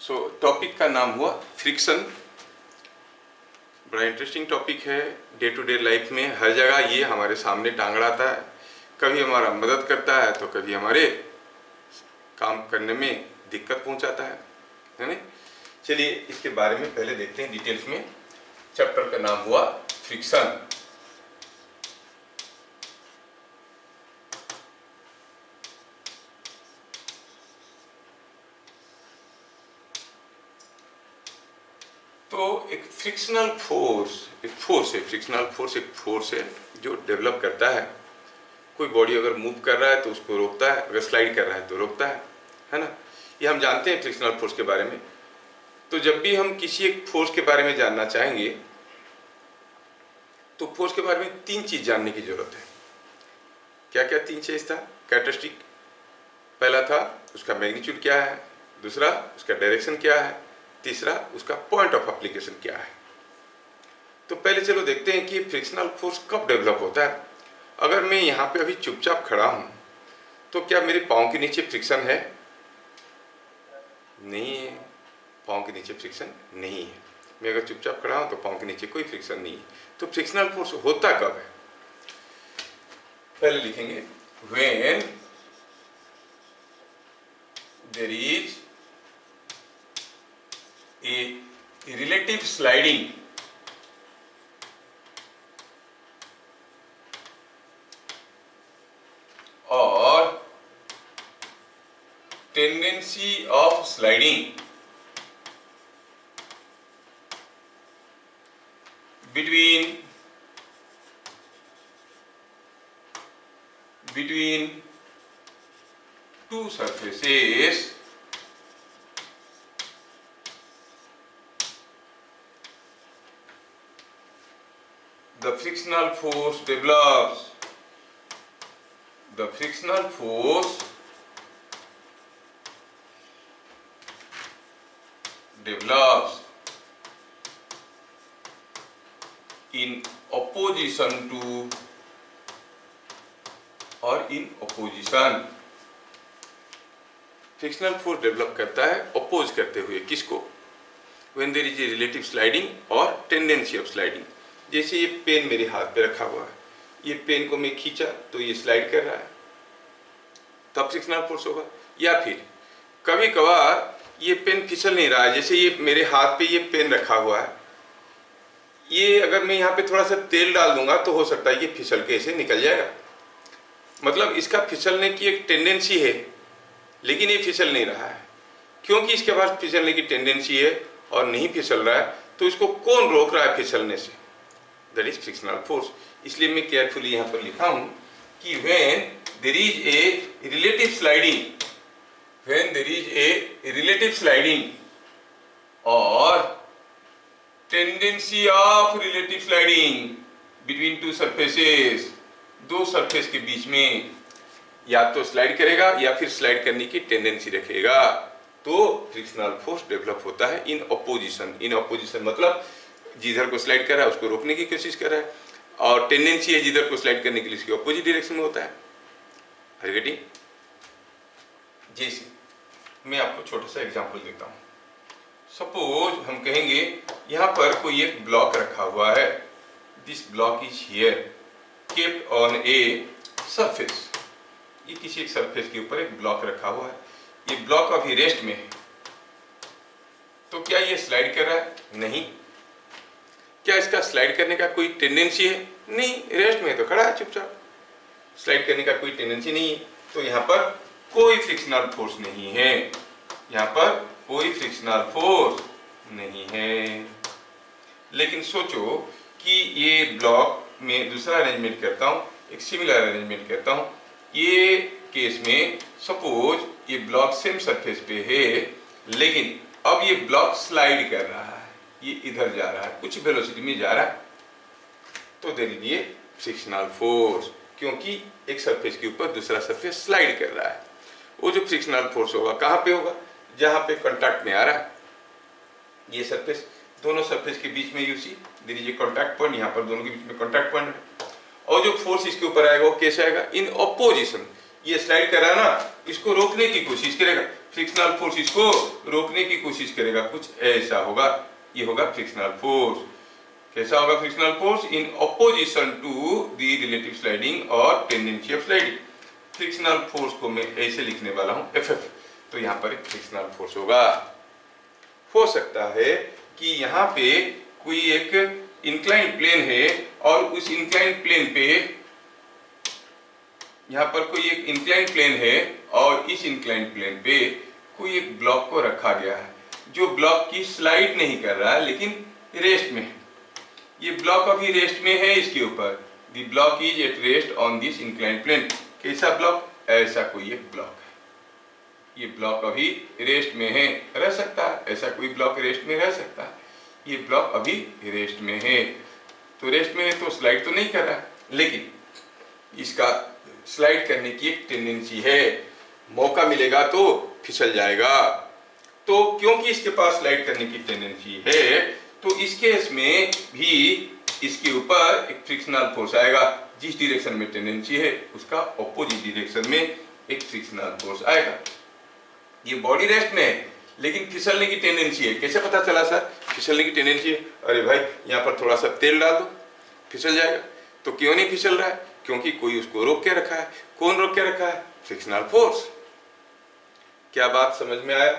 सो topic का नाम हुआ फ्रिक्शन। बड़ा इंटरेस्टिंग टॉपिक है। डे टू डे लाइफ में हर जगह ये हमारे सामने टांग आता है। कभी हमारा मदद करता है तो कभी हमारे काम करने में दिक्कत पहुंचाता है ना। चलिए इसके बारे में पहले देखते हैं डिटेल्स में। चैप्टर का नाम हुआ फ्रिक्शन। तो एक फ्रिक्शनल फोर्स एक फोर्स है जो डेवलप करता है। कोई बॉडी अगर मूव कर रहा है तो उसको रोकता है, अगर स्लाइड कर रहा है तो रोकता है ना। ये हम जानते हैं फ्रिक्शनल फोर्स के बारे में। तो जब भी हम किसी एक फोर्स के बारे में जानना चाहेंगे तो फोर्स के बारे में तीन चीज जानने की जरूरत है। क्या क्या तीन चीज था? कैरेक्टरिस्टिक पहला था, उसका मैग्नीट्यूड क्या है, दूसरा उसका डायरेक्शन क्या है, तीसरा उसका पॉइंट ऑफ एप्लीकेशन क्या है। तो पहले चलो देखते हैं कि फ्रिक्शनल फोर्स कब डेवलप होता है। अगर मैं यहाँ पे अभी चुपचाप खड़ा हूँ तो क्या मेरे पाँव के नीचे फ्रिक्शन है? नहीं है, पाँव के नीचे फ्रिक्शन नहीं है। मैं अगर चुपचाप खड़ा हूँ तो पाँव के नीचे कोई फ्रिक्शन नहीं है। तो फ्रिक्शनल फोर्स होता कब है? पहले लिखेंगे when there is a relative sliding or tendency of sliding between two surfaces the frictional force develops. The frictional force develops in opposition to or in opposition. Frictional force develop करता है oppose करते हुए। किसको? When there is a relative sliding और tendency of sliding. जैसे ये pen मेरे हाथ पे रखा हुआ है, ये पेन को मैं खींचा तो ये स्लाइड कर रहा है, तब फ्रिक्शनल फोर्स होगा। या फिर कभी कभार ये पेन फिसल नहीं रहा है, जैसे ये मेरे हाथ पे ये पेन रखा हुआ है, ये अगर मैं यहाँ पे थोड़ा सा तेल डाल दूंगा तो हो सकता है ये फिसल के ऐसे निकल जाएगा। मतलब इसका फिसलने की एक टेंडेंसी है, लेकिन ये फिसल नहीं रहा है। क्योंकि इसके पास फिसलने की टेंडेंसी है और नहीं फिसल रहा है, तो इसको कौन रोक रहा है फिसलने से? That is frictional force. इसलिए मैं केयरफुली यहाँ पर लिखा हूँ कि when there is a relative sliding, when there is a relative sliding or tendency of relative sliding between two surfaces, दो सरफेस के बीच में या तो स्लाइड करेगा या फिर स्लाइड करने की टेंडेंसी रखेगा, तो फ्रिक्शनल फोर्स डेवलप होता है इन ऑपोजिशन। इन ऑपोजिशन मतलब जिधर को स्लाइड कर रहा है उसको रोकने की कोशिश कर रहा है, और टेंडेंसी है जिधर को स्लाइड करने के लिए उसकी ऑपोजिट डायरेक्शन में होता है। Are you getting? जैसे मैं आपको छोटा सा एग्जांपल देता हूँ। सपोज हम कहेंगे यहाँ पर कोई एक ब्लॉक रखा हुआ है। This block is here kept on a surface. ये किसी एक सरफेस के ऊपर एक ब्लॉक रखा हुआ है। ये ब्लॉक अभी रेस्ट में है, तो क्या ये स्लाइड कर रहा है? नहीं। क्या इसका स्लाइड करने का कोई टेंडेंसी है? नहीं, रेस्ट में तो खड़ा है चुपचाप, स्लाइड करने का कोई टेंडेंसी नहीं है। तो यहाँ पर कोई फ्रिक्शनल फोर्स नहीं है, यहाँ पर कोई फ्रिक्शनल फोर्स नहीं है। लेकिन सोचो कि ये ब्लॉक में दूसरा अरेंजमेंट करता हूँ, एक सिमिलर अरेंजमेंट करता हूँ। ये केस में सपोज ये ब्लॉक सेम सरफेस पे है, लेकिन अब ये ब्लॉक स्लाइड कर रहा है, ये इधर जा रहा है, कुछ वेलोसिटी में जा रहा है, तो there is a frictional force, क्योंकि एक सरफेस के ऊपर दूसरा सरफेस स्लाइड कर रहा है। वो जो फ्रिक्शनल फोर्स होगा कहाँ पे होगा? जहाँ पे कांटेक्ट में आ रहा है ये सरफेस, दोनों सरफेस के बीच में you see there is a contact point, यहाँ पर दोनों के बीच में कांटेक्ट पॉइंट है। और जो फोर्स इसके ऊपर आएगा वो कैसे आएगा? In opposition. ये स्लाइड कर रहा है ना, इसको रोकने की कोशिश करेगा, फ्रिक्शनल फोर्स इसको रोकने की कोशिश करेगा, कुछ ऐसा होगा, ये होगा फ्रिक्शनल फोर्स। कैसा होगा frictional force? In opposition to the relative sliding और tendency of sliding. Frictional force को मैं ऐसे लिखने वाला हूं Ff, तो यहाँ पर एक फ्रिक्शनल फोर्स होगा। हो सकता है कि यहाँ पे कोई एक इंक्लाइन प्लेन है और उस इंक्लाइन प्लेन पे, यहाँ पर कोई एक इंक्लाइन प्लेन है और इस इंक्लाइन प्लेन पे कोई एक ब्लॉक को रखा गया है जो ब्लॉक की स्लाइड नहीं कर रहा है लेकिन रेस्ट में है। ये ब्लॉक अभी रेस्ट में है इसके ऊपर, the block is at rest on this incline plane. कैसा ब्लॉक? ऐसा कोई एक ब्लॉक है, ये ब्लॉक अभी रेस्ट में है, रह सकता है, ऐसा कोई ब्लॉक रेस्ट में रह सकता है, ये ब्लॉक अभी रेस्ट में है। तो रेस्ट में है तो स्लाइड तो नहीं कर रहा, लेकिन इसका स्लाइड करने की एक टेंडेंसी है, मौका मिलेगा तो फिसल जाएगा। तो क्योंकि इसके पास स्लाइड करने की टेंडेंसी है तो इस केस में भी इसके ऊपर एक फ्रिक्शनल फोर्स आएगा। जिस डायरेक्शन में टेंडेंसी है उसका ऑपोजिट डायरेक्शन में एक फ्रिक्शनल फोर्स आएगा। ये बॉडी रेस्ट में है लेकिन फिसलने की टेंडेंसी है। कैसे पता चला सर फिसलने की टेंडेंसी है? अरे भाई यहाँ पर थोड़ा सा तेल डाल दो, फिसल जाएगा। तो क्यों नहीं फिसल रहा है? क्योंकि कोई उसको रोक के रखा है। कौन रोक के रखा है? Frictional force. क्या बात समझ में आया?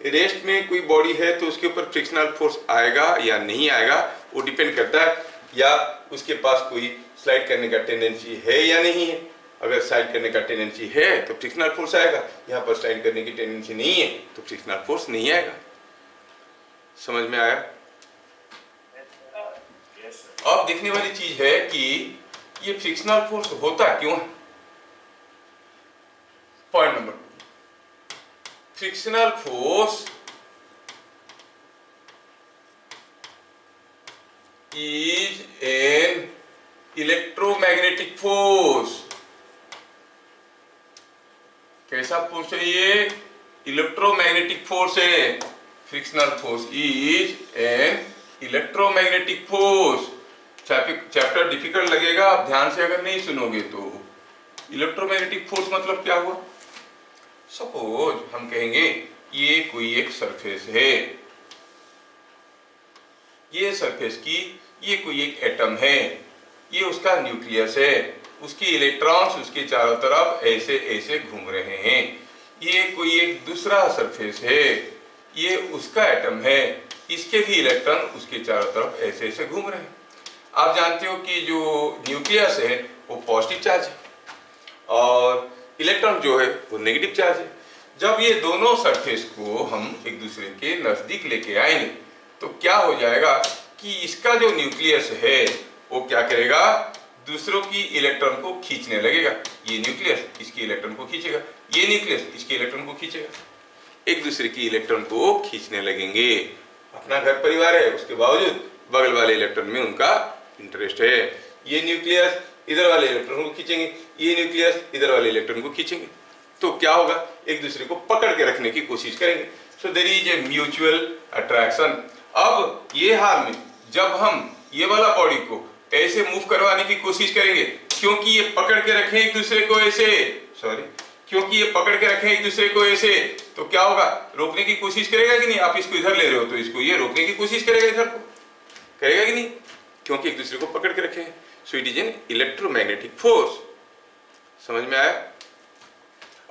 रेस्ट में कोई बॉडी है तो उसके ऊपर फ्रिक्शनल फोर्स आएगा या नहीं आएगा वो डिपेंड करता है, या उसके पास कोई स्लाइड करने का टेंडेंसी है या नहीं है। अगर स्लाइड करने का टेंडेंसी है तो फ्रिक्शनल फोर्स आएगा, यहाँ पर स्लाइड करने की टेंडेंसी नहीं है तो फ्रिक्शनल फोर्स नहीं आएगा। समझ में आया? अब देखने वाली चीज है कि ये फ्रिक्शनल फोर्स होता क्यों है। Point number 2, frictional force is an electromagnetic force। कैसा फोर्स है ये? इलेक्ट्रोमैग्नेटिक फोर्स है। Frictional force is an electromagnetic force. Chapter difficult लगेगा आप ध्यान से अगर नहीं सुनोगे तो। इलेक्ट्रोमैग्नेटिक फोर्स मतलब क्या हुआ? सपोज हम कहेंगे ये कोई एक सरफेस है, ये सरफेस की ये कोई एक एटम है, ये उसका न्यूक्लियस है, उसके इलेक्ट्रॉन्स उसके चारों तरफ ऐसे ऐसे घूम रहे हैं। ये कोई एक दूसरा सरफेस है, ये उसका एटम है, इसके भी इलेक्ट्रॉन उसके चारों तरफ ऐसे ऐसे घूम रहे हैं। आप जानते हो कि जो न्यूक्लियस है वो पॉजिटिव चार्ज है और इलेक्ट्रॉन जो है वो नेगेटिव चार्ज है। जब ये दोनों सरफेस को हम एक दूसरे के नजदीक लेके आएंगे तो क्या हो जाएगा कि इसका जो न्यूक्लियस है वो क्या करेगा? दूसरों की इलेक्ट्रॉन को खींचने लगेगा। ये न्यूक्लियस इसके इलेक्ट्रॉन को खींचेगा, ये न्यूक्लियस इसके इलेक्ट्रॉन को खींचेगा, एक दूसरे की इलेक्ट्रॉन को खींचने लगेंगे। अपना घर परिवार है उसके बावजूद बगल वाले इलेक्ट्रॉन में उनका इंटरेस्ट है। ये न्यूक्लियस इधर वाले इलेक्ट्रॉन को खींचेंगे, ये न्यूक्लियस इधर वाले इलेक्ट्रॉन को खींचेंगे। तो क्या होगा? एक दूसरे को पकड़ के रखने की कोशिश करेंगे। So there is a mutual attraction. अब ये हाल में जब हम ये वाला बॉडी को ऐसे मूव करवाने की कोशिश करेंगे, क्योंकि ये पकड़ के रखें एक दूसरे को ऐसे, क्योंकि ये पकड़ के रखें एक दूसरे को ऐसे, तो क्या होगा? रोकने की कोशिश करेगा कि नहीं? आप इसको इधर ले रहे हो तो इसको ये रोकने की कोशिश करेगा, इधर को करेगा कि नहीं? क्योंकि एक दूसरे को पकड़ के रखे हैं। सो it is an electromagnetic force. समझ में आया?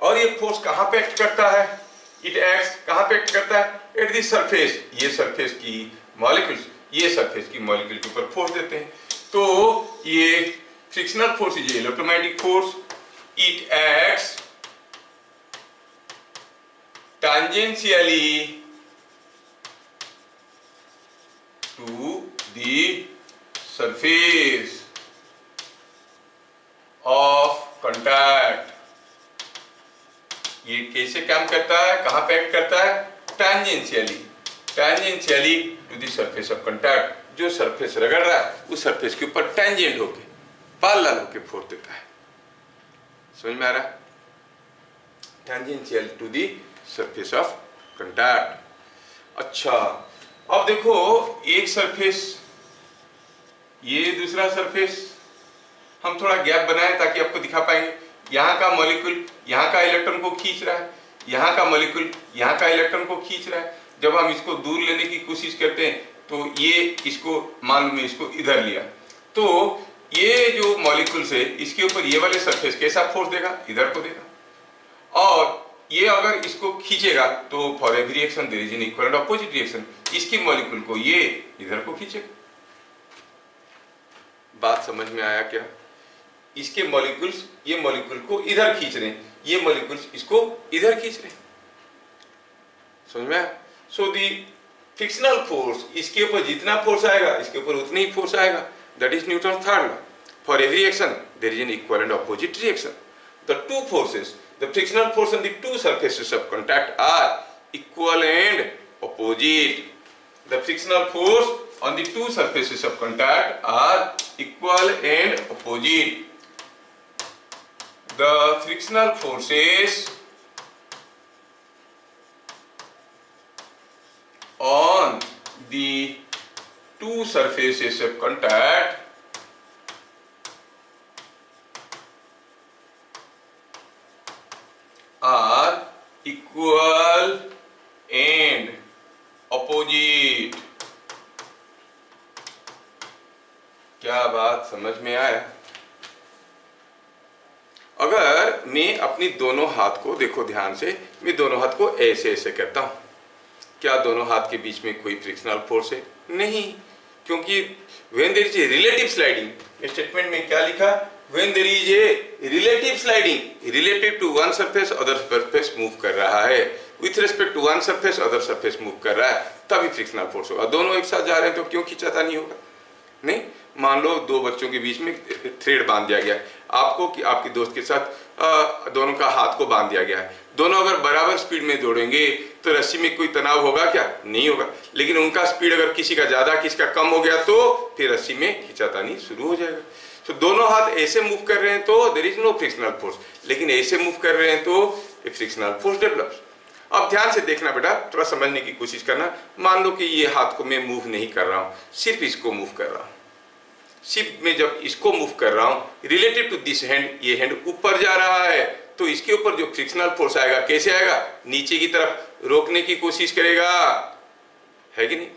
और ये फोर्स कहां पे एक्ट करता है? इट एक्ट्स कहां पे एक्ट करता है? At this surface. ये सरफेस की मॉलिक्यूल्स ये सरफेस की मॉलिक्यूल के ऊपर फोर्स देते हैं। तो ये frictional force is electromagnetic force. It acts tangentially to the surface of contact। ये कैसे काम करता है? कहां पे एक्ट करता है? tangentially to the surface of contact। जो सरफेस रगड़ रहा है उस सरफेस के ऊपर टेंजेंट होके पैरेलल होके फोर्स देता है। समझ में आ रहा है? tangential to the surface of contact. अच्छा अब देखो एक सरफेस, ये दूसरा सरफेस, हम थोड़ा गैप बनाए ताकि आपको दिखा पाएंगे। यहाँ का मॉलिक्यूल यहाँ का इलेक्ट्रॉन को खींच रहा है, यहाँ का मॉलिक्यूल यहाँ का इलेक्ट्रॉन को खींच रहा है। जब हम इसको दूर लेने की कोशिश करते हैं तो ये इसको, मान लो मैं इसको इधर लिया, तो ये जो मॉलिक्यूल्स है इसके ऊपर ये वाले सरफेस कैसा फोर्स देगा, इधर को देगा, और ये अगर इसको खींचेगा तो for every reaction there is an equal and opposite reaction, इसकी मॉलिक्यूल को ये इधर को खींचेगा। बात समझ में आया क्या? इसके मॉलिक्यूल्स ये मॉलिक्यूल को इधर खींच रहे हैं, ये मॉलिक्यूल्स इसको इधर खींच रहे हैं। समझ में आया? सो दी फ्रिक्शनल फोर्स, इसके ऊपर जितना फोर्स आएगा इसके ऊपर उतनी ही फोर्स आएगा। That is Newton third law. For every reaction there is an equal and opposite reaction. The two forces, the frictional force on the two surfaces of contact are equal and opposite. The frictional force on the two surfaces of contact are equal and opposite. The frictional forces on the two surfaces of contact are equal and opposite. क्या बात समझ में आया? अगर मैं अपनी दोनों हाथ को, देखो ध्यान से, मैं दोनों हाथ को ऐसे ऐसे करता हूं, क्या दोनों हाथ के बीच में कोई फ्रिक्शनल फोर्स है? नहीं, क्योंकि when there is a relative sliding, statement में क्या लिखा? When there is a relative sliding, relative to one surface other surface move कर रहा है, with respect to one surface other surface move कर रहा है, तभी फ्रिक्शनल फोर्स होगा। दोनों एक साथ जा रहे हैं तो क्यों खींचाता नहीं होगा? नहीं, मान लो दो बच्चों के बीच में थ्रेड बांध दिया गया है, आपको कि आपके दोस्त के साथ दोनों का हाथ को बांध दिया गया है, दोनों अगर बराबर स्पीड में दौड़ेंगे तो रस्सी में कोई तनाव होगा क्या? नहीं होगा। लेकिन उनका स्पीड अगर किसी का ज्यादा किसी का कम हो गया तो फिर रस्सी में खींचातानी शुरू हो जाएगा। तो दोनों हाथ ऐसे मूव कर रहे हैं तो there is no frictional force, लेकिन ऐसे मूव कर रहे हैं तो एक फ्रिक्शनल फोर्स डेवलप्स। अब ध्यान से देखना बेटा, थोड़ा समझने की कोशिश करना। मान लो कि ये हाथ को मैं मूव नहीं कर रहा हूं, सिर्फ इसको मूव कर रहा हूं। सिर्फ मैं जब इसको मूव कर रहा हूं, रिलेटिव टू दिस हैंड, ये हैंड ऊपर जा रहा है, तो इसके ऊपर जो फ्रिक्शनल फोर्स आएगा कैसे आएगा? नीचे की तरफ रोकने की कोशिश करेगा, है कि नहीं?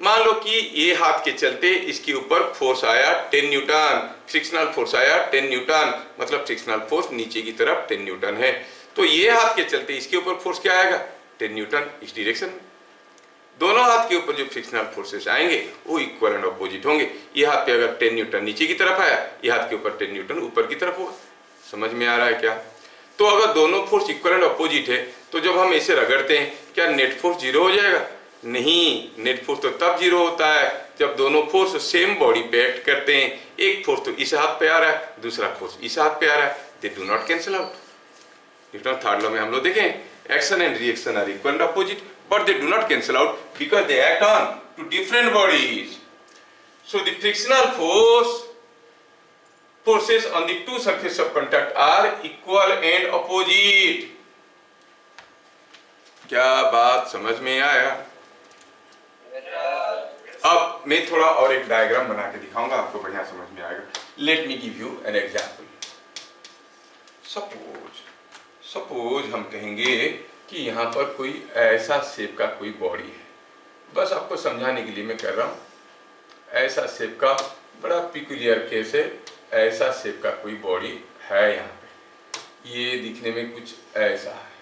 मान लो कि ये हाथ के चलते इसके ऊपर फोर्स आया 10 न्यूटन, फ्रिक्शनल फोर्स आया 10 न्यूटन, मतलब फ्रिक्शनल फोर्स नीचे की तरफ 10 न्यूटन है। तो ये हाथ के चलते इसके ऊपर फोर्स क्या आएगा? 10 न्यूटन इस डायरेक्शन में। दोनों हाथ के ऊपर जो फ्रिक्शनल फोर्सेस आएंगे वो इक्वल एंड अपोजिट होंगे। ये हाथ पे अगर 10 न्यूटन नीचे की तरफ आया, ये हाथ के ऊपर 10 न्यूटन ऊपर की तरफ होगा। समझ में आ रहा है क्या? तो अगर दोनों फोर्स इक्वल एंड अपोजिट है तो जब हम ऐसे रगड़ते हैं क्या नेट फोर्स जीरो हो जाएगा? नहीं, नेट फोर्स तो तब जीरो होता है जब दोनों फोर्स सेम बॉडी पे एक्ट करते हैं। एक फोर्स तो इस हाथ पे आ रहा है, दूसरा फोर्स इस हाथ पे आ रहा है, they do not cancel out. Newton third law में हम लोग देखें action and reaction are equal and opposite, but they do not cancel out because they act on to different bodies. So the frictional forces on the two surfaces of contact are equal and opposite. क्या बात समझ में आया? अब मैं थोड़ा और एक डायग्राम बना के दिखाऊंगा, आपको बढ़िया समझ में आएगा। Let me give you an example. Suppose हम कहेंगे कि यहाँ पर कोई ऐसा शेप का कोई बॉडी है, बस आपको समझाने के लिए मैं कर रहा हूँ। ऐसा शेप का बड़ा पिकुलियर केस है, ऐसा शेप का कोई बॉडी है यहाँ पे, ये दिखने में कुछ ऐसा है।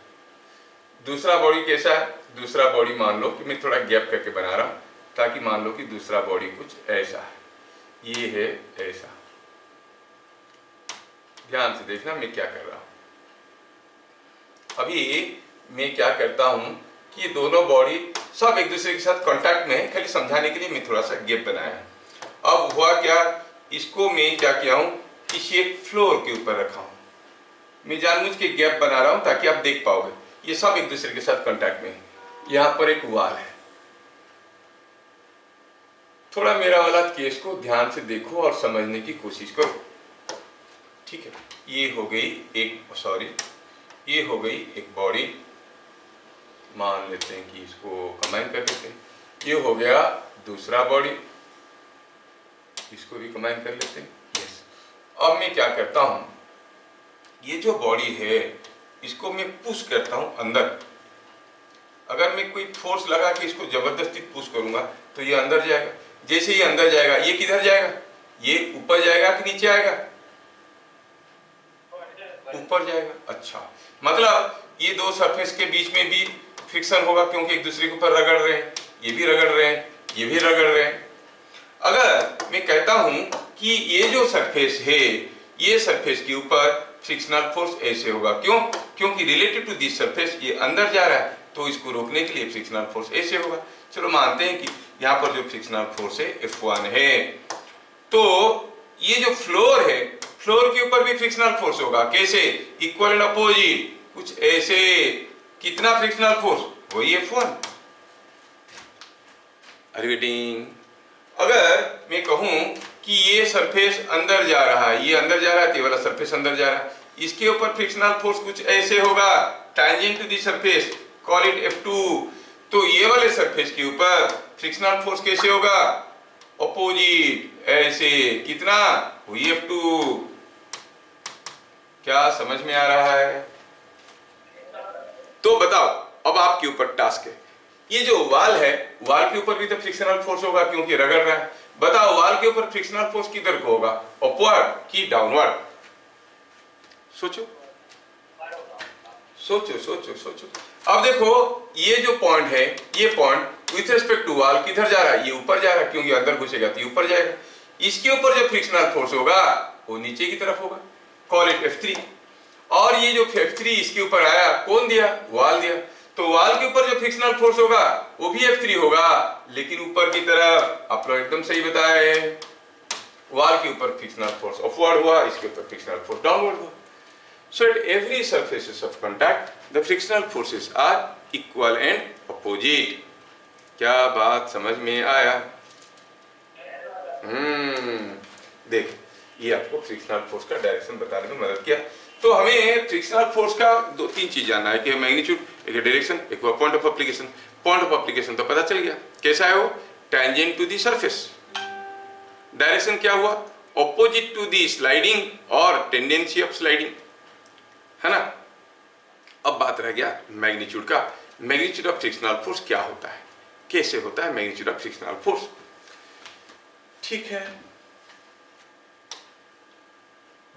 दूसरा बॉडी कैसा है? दूसरा बॉडी मान लो कि मैं थोड़ा गैप करके बना रहा हूँ ताकि मान लो कि दूसरा बॉडी कुछ ऐसा है, ये है ऐसा। ध्यान से देखना मैं क्या कर रहा हूँ। अभी मैं क्या करता हूं कि ये दोनों बॉडी सब एक दूसरे के साथ कांटेक्ट में है, खाली समझाने के लिए मैं थोड़ा सा गैप बनाया। अब हुआ क्या, इसको मैं क्या किया हूं, किसी एक फ्लोर के ऊपर रखा हूं। मैं जानबूझ के गैप बना रहा हूं ताकि आप देख पाओगे ये सब एक दूसरे के साथ कांटेक्ट में है। यहां पर एक वॉल है। थोड़ा मेरा वाला केस को ध्यान से देखो और समझने की कोशिश करो, ठीक है? ये हो गई ये हो गई एक बॉडी, मान लेते हैं कि इसको कंबाइन कर लेते हैं। ये हो गया दूसरा बॉडी, इसको भी कंबाइन कर लेते हैं। यस। अब मैं क्या करता हूं, ये जो बॉडी है इसको मैं पुश करता हूं अंदर, अगर मैं कोई फोर्स लगा के इसको जबरदस्ती पुश करूंगा तो ये अंदर जाएगा। जैसे ये अंदर जाएगा ये किधर जाएगा, ये ऊपर जाएगा कि नीचे आएगा, ऊपर जाएगा। अच्छा, मतलब ये दो सरफेस के बीच में भी फ्रिक्शन होगा क्योंकि एक दूसरे के ऊपर रगड़ रहे हैं, ये भी रगड़ रहे हैं, ये भी रगड़ रहे हैं। अगर मैं कहता हूं कि ये जो सरफेस है, ये सरफेस के ऊपर फ्रिक्शनल फोर्स ऐसे होगा, क्यों? क्योंकि रिलेटिव टू दिस सरफेस ये अंदर जा रहा है, तो इसको रोकने के लिए फ्रिक्शनल फोर्स ऐसे होगा। चलो मानते हैं कि यहाँ पर जो फ्रिक्शनल फोर्स है F1 है, तो ये जो फ्लोर है, फ्लोर के ऊपर भी फ्रिक्शनल फोर्स होगा। कैसे? इक्वल एंड अपोजिट, कुछ ऐसे। कितना फ्रिक्शनल फोर्स? वही F1। रिपीटिंग, अगर मैं कहूं कि ये सरफेस अंदर जा रहा है, ये अंदर जा रहा है, ये वाला सरफेस अंदर जा रहा है, इसके ऊपर फ्रिक्शनल फोर्स कुछ ऐसे होगा, tangent to the surface, call it F2। तो ये वाले सरफेस के ऊपर फ्रिक्शनल फोर्स कैसे होगा? अपोजिट, ऐसे। कितना? वही F2। क्या समझ में आ रहा है? तो बताओ, अब आपके ऊपर टास्क है। ये जो वाल है, वाल के ऊपर भी तो फ्रिक्शनल फोर्स होगा क्योंकि रगड़ रहा है। बताओ, वाल के ऊपर फ्रिक्शनल फोर्स किधर को होगा, अपवर्ड कि डाउनवर्ड? सोचो सोचो सोचो सोचो। अब देखो, ये जो पॉइंट है, ये पॉइंट विथ रिस्पेक्ट टू वाल किधर जा रहा है? ये ऊपर जा रहा है, क्योंकि अंदर घुसेगा तो ये ऊपर जाएगा। इसके ऊपर जो फ्रिक्शनल फोर्स होगा वो नीचे की तरफ होगा, कॉल इट F3। और ये जो F3 इसके ऊपर आया, कौन दिया? वाल दिया। तो वाल के ऊपर जो फ्रिक्शनल फोर्स होगा वो भी F3 होगा, लेकिन ऊपर की तरफ। आप लोग एकदम सही बताए, वाल के ऊपर फ्रिक्शनल फोर्स अपवर्ड हुआ, इसके ऊपर फ्रिक्शनल फोर्स डाउनवर्ड हुआ। So at every surfaces of contact, the frictional forces are equal and opposite. क्या बात समझ में आया? देख, ये आपको फ्रिक्शनल फोर्स का डायरेक्शन बताने में मदद किया। तो हमें फ्रिक्शनल फोर्स का दो तीन चीज जानना है, कि मैग्नीट्यूड, एक डायरेक्शन, एक point of application. Point of application तो पता चल गया, कैसा है वो? Tangent to the surface. Direction क्या हुआ? ऑपोजिट टू दी स्लाइडिंग और टेंडेंसी ऑफ स्लाइडिंग, है ना। अब बात रह गया मैग्नीट्यूड का। मैग्नीट्यूड ऑफ फ्रिक्शनल फोर्स क्या होता है, कैसे होता है मैग्नीट्यूड ऑफ फ्रिक्शनल फोर्स? ठीक है,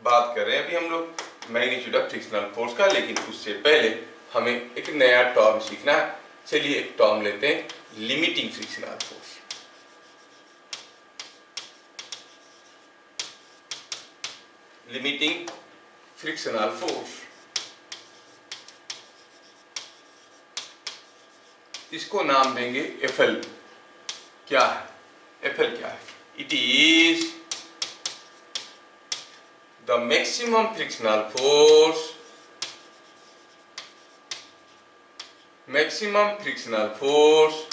बात कर रहे हैं अभी हम लोग मैग्नीट्यूड ऑफ फ्रिक्शनल फोर्स का, लेकिन उससे पहले हमें एक नया टर्म सीखना है। चलिए एक टर्म लेते हैं, limiting frictional force. Limiting frictional force, इसको नाम देंगे FL। क्या है FL? क्या है? It is the maximum frictional force, maximum frictional force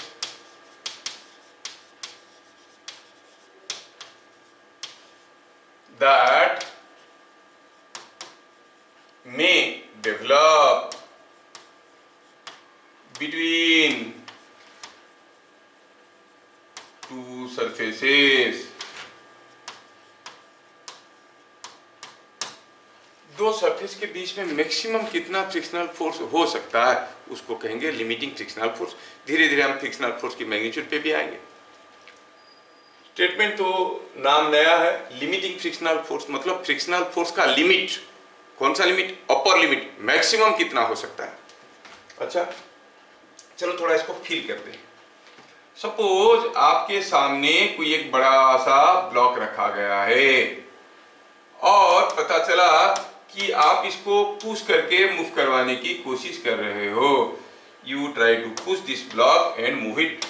that may develop between two surfaces। दो सरफेस के बीच में मैक्सिमम कितना फ्रिक्शनल फोर्स हो सकता है, उसको कहेंगे लिमिटिंग फ्रिक्शनल फोर्स। धीरे धीरे हम फ्रिक्शनल फोर्स की मैग्नीट्यूड पे भी आएंगे। स्टेटमेंट तो नाम नया है, लिमिटिंग फ्रिक्शनल फोर्स, मतलब फ्रिक्शनल फोर्स का लिमिट। कौन सा लिमिट? अपर लिमिट, मैक्सिमम कितना हो सकता है। अच्छा, चलो थोड़ा इसको फील करते हैं। सपोज आपके सामने कोई एक बड़ा सा ब्लॉक रखा गया है और पता चला कि आप इसको पुश करके मूव करवाने की कोशिश कर रहे हो। You try to push this block and move it.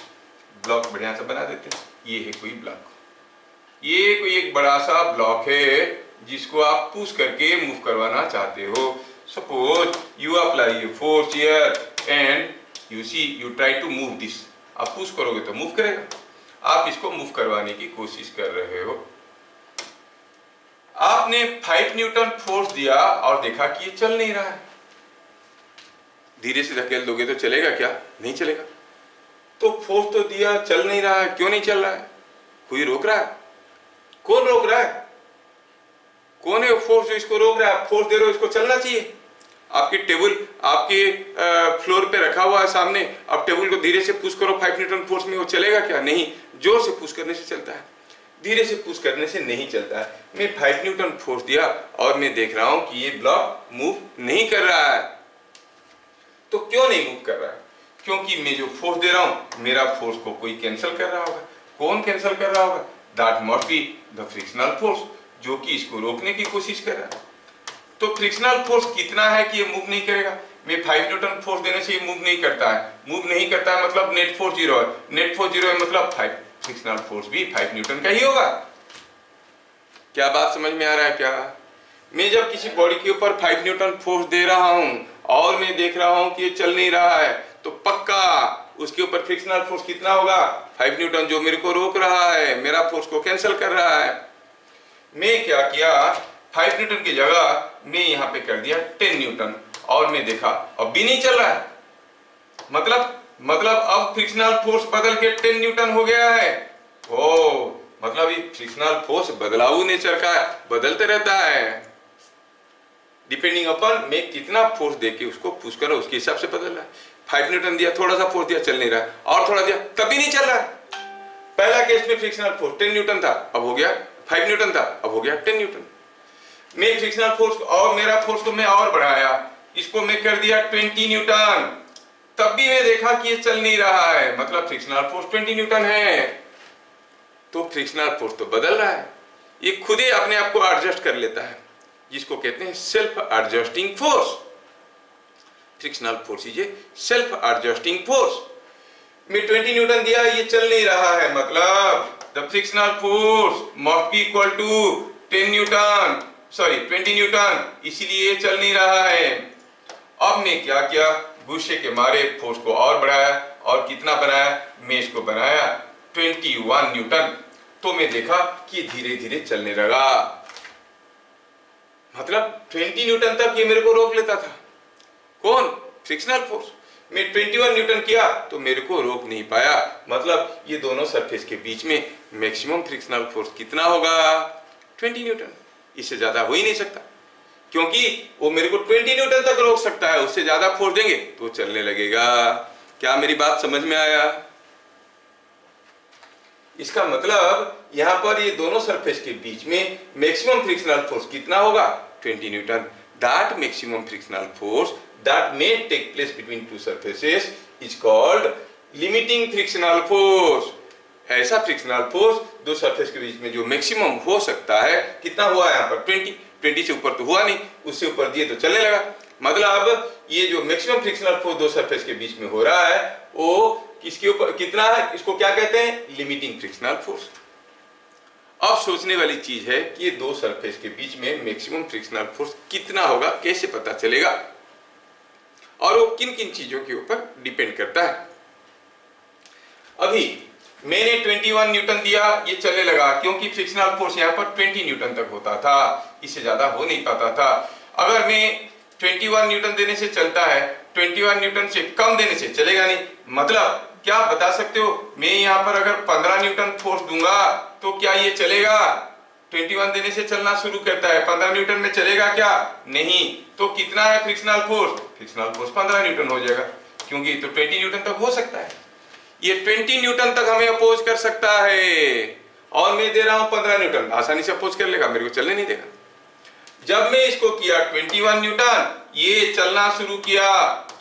Block बढ़िया से बना देते हैं। ये है कोई ब्लॉक, ये कोई एक बड़ा सा ब्लॉक है जिसको आप पुश करके मूव करवाना चाहते हो। Suppose you apply a force here and you see you try to move this. आप पुश करोगे तो मूव करेगा, आप इसको मूव करवाने की कोशिश कर रहे हो। आपने 5 न्यूटन फोर्स दिया और देखा कि ये चल नहीं रहा है। धीरे से धकेल दोगे तो चलेगा क्या? नहीं चलेगा। तो फोर्स तो दिया, चल नहीं रहा है। क्यों नहीं चल रहा है? कोई रोक रहा है? कौन रोक रहा है? कौन है फोर्स जो इसको रोक रहा है? फोर्स दे रहे हो, इसको चलना चाहिए। आपकी टेबल आपके फ्लोर पे रखा हुआ है सामने, अब टेबल को धीरे से पुश करो 5 न्यूटन फोर्स में, वो चलेगा क्या? नहीं, जोर से पुश करने से चलता है, धीरे से पुश करने से नहीं चलता है। मैं 5 न्यूटन फोर्स दिया और मैं देख रहा हूं कि ये ब्लॉक मूव नहीं कर रहा है। तो क्यों नहीं मूव कर रहा है? क्योंकि मैं जो फोर्स दे रहा हूं मेरा फोर्स को कोई कैंसिल कर रहा होगा। कौन कैंसिल कर रहा होगा? That must be the frictional force, जो कि इसको रोकने की कोशिश कर रहा है। तो फ्रिक्शनल फोर्स कितना है कि ये मूव नहीं करेगा? मैं 5 न्यूटन फोर्स देने से ये मूव नहीं करता है। मूव नहीं करता है मतलब नेट फोर्स 0 है, नेट फोर्स 0 है मतलब 5, फ्रिक्शनल फोर्स भी 5 न्यूटन का ही होगा। क्या बात समझ में आ रहा है क्या? मैं जब किसी बॉडी के ऊपर 5 न्यूटन फोर्स दे रहा हूं और मैं देख रहा हूं कि ये चल नहीं रहा है, तो पक्का उसके ऊपर फ्रिक्शनल फोर्स कितना होगा? 5 न्यूटन, जो मेरे को रोक रहा है, मेरा फोर्स को कैंसिल कर रहा है। मैं क्या किया, 5 न्यूटन की जगह मैं यहां पे कर दिया 10 न्यूटन और मैं देखा अब भी नहीं चल रहा है। मतलब अब फ्रिक्शनल फोर्स बदल के 10 न्यूटन हो गया है। ओ मतलब ये फ्रिक्शनल फोर्स बदलाऊ नेचर का है, बदलते रहता है, डिपेंडिंग अपॉन मैं कितना फोर्स देके उसको पुश कर रहा हूं उसके हिसाब से बदल रहा है। 5 न्यूटन दिया, थोड़ा सा फोर्स दिया, चल नहीं रहा है, और थोड़ा दिया तभी नहीं चल रहा है। पहला केस में फ्रिक्शनल फोर्स 10 न्यूटन था, अब हो गया 5 न्यूटन था, अब हो गया 10 न्यूटन। मैं फ्रिक्शनल फोर्स और मेरा फोर्स को मैं और बढ़ाया, इसको मैं कर दिया 20 न्यूटन, तब भी मैं देखा कि ये चल नहीं रहा है, मतलब फ्रिक्शनल फोर्स 20 न्यूटन है। तो फ्रिक्शनल फोर्स तो बदल रहा है, ये खुद ही अपने आप को एडजस्ट कर लेता है, जिसको कहते हैं self adjusting force. Frictional force is a self adjusting force. मैं 20 न्यूटन दिया, ये चल नहीं रहा है, मतलब the frictional force must be equal to 10 newton, sorry 20 newton, इसीलिए चल नहीं रहा है। अब मैं क्या किया, गुस्से के मारे फोर्स को और बढ़ाया, और कितना बनाया, मैं इसको बनाया 21 न्यूटन। तो मैं देखा कि धीरे धीरे चलने लगा, मतलब 20 न्यूटन तक ये मेरे को रोक लेता था। कौन? Frictional force. मैं 21 न्यूटन किया तो मेरे को रोक नहीं पाया, मतलब ये दोनों सरफेस के बीच में मैक्सिमम फ्रिक्शनल फोर्स कितना होगा? 20 न्यूटन, इससे ज्यादा हो ही नहीं सकता, क्योंकि वो मेरे को 20 न्यूटन तक रोक सकता है, उससे ज्यादा फोर्स देंगे तो चलने लगेगा। क्या मेरी बात समझ में आया? इसका मतलब यहां पर ये दोनों सरफेस के बीच में मैक्सिमम फ्रिक्शनल फोर्स कितना होगा? 20 Newton. That maximum frictional force that may take place between two surfaces is called limiting frictional force। ऐसा फ्रिक्शनल फोर्स दो सरफेस के बीच में जो मैक्सिमम हो सकता है, कितना हुआ यहाँ पर? 20 से ऊपर तो हुआ नहीं, उससे ऊपर दिए तो चलने लगा, मतलब ये जो मैक्सिमम फ्रिक्शनल फोर्स दो सरफेस के बीच में हो रहा है वो किसके ऊपर कितना है? इसको क्या कहते हैं? Limiting frictional force. अब सोचने वाली चीज है कि ये दो सरफेस के बीच में मैक्सिमम फ्रिक्शनल फोर्स कितना होगा, कैसे पता चलेगा, और वो किन किन चीजों के ऊपर डिपेंड करता है। अभी मैंने 21 न्यूटन दिया, ये चलने लगा, क्योंकि फ्रिक्शनल फोर्स यहाँ पर 20 न्यूटन तक होता था, इससे ज्यादा हो नहीं पाता था। अगर मैं 21 न्यूटन देने से चलता है, 21 न्यूटन से कम देने से चलेगा नहीं, मतलब क्या बता सकते हो, मैं यहाँ पर अगर 15 न्यूटन फोर्स दूंगा तो क्या ये चलेगा? 21 देने से चलना शुरू करता है, 15 न्यूटन में चलेगा क्या? नहीं। तो कितना है frictional force? Frictional force 15 Newton हो जाएगा, क्योंकि तो 20 न्यूटन तक हो सकता है, ये 20 न्यूटन तक हमें अपोज कर सकता है, और मैं दे रहा हूं 15 न्यूटन, आसानी से अपोज कर लेगा, मेरे को चलने नहीं देगा। जब मैं इसको किया 21 न्यूटन, ये चलना शुरू किया,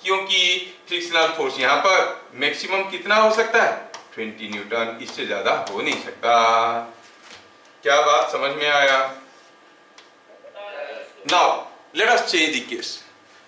क्योंकि फ्रिक्शनल फोर्स यहाँ पर मैक्सिमम कितना हो सकता है? 20 न्यूटन, इससे ज्यादा हो नहीं सकता। क्या बात समझ में आया? Now let us change the case.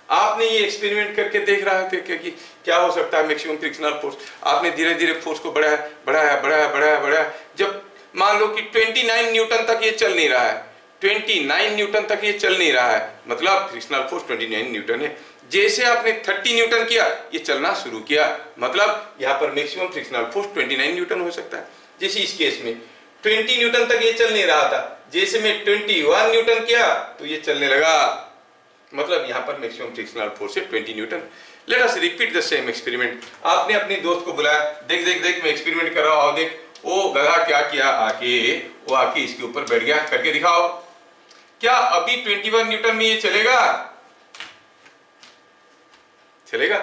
आपने ये एक्सपेरिमेंट करके देख रहे थे कि क्या हो सकता है मैक्सिमम फ्रिक्शनल फोर्स। आपने धीरे धीरे फोर्स को बढ़ाया बढ़ाया बढ़ाया बढ़ाया बढ़ाया, जब मान लो कि 29 न्यूटन तक ये चल नहीं रहा है, 29 न्यूटन तक ये चल नहीं रहा है, मतलब फ्रिक्शनल फोर्स 29 न्यूटन है। जैसे आपने 30 न्यूटन किया, ये चलना शुरू किया, मतलब यहाँ पर मैक्सिमम फ्रिक्शनल फोर्स 29 न्यूटन हो सकता है। जैसे इस केस में 20 न्यूटन तक ये चल नहीं रहा था, जैसे मैं 21 न्यूटन किया तो ये चलने लगा, मतलब यहाँ पर मैक्सिमम फ्रिक्शनल फोर्स है 20 Newton. Let us repeat the same experiment. आपने अपने दोस्त को बुलाया, देख देख देख मैं एक्सपेरिमेंट कर रहा हूं, और देख वो गधा क्या किया, वो आके इसके ऊपर बैठ गया, करके दिखाओ। क्या अभी 21 न्यूटन में ये चलेगा? चलेगा?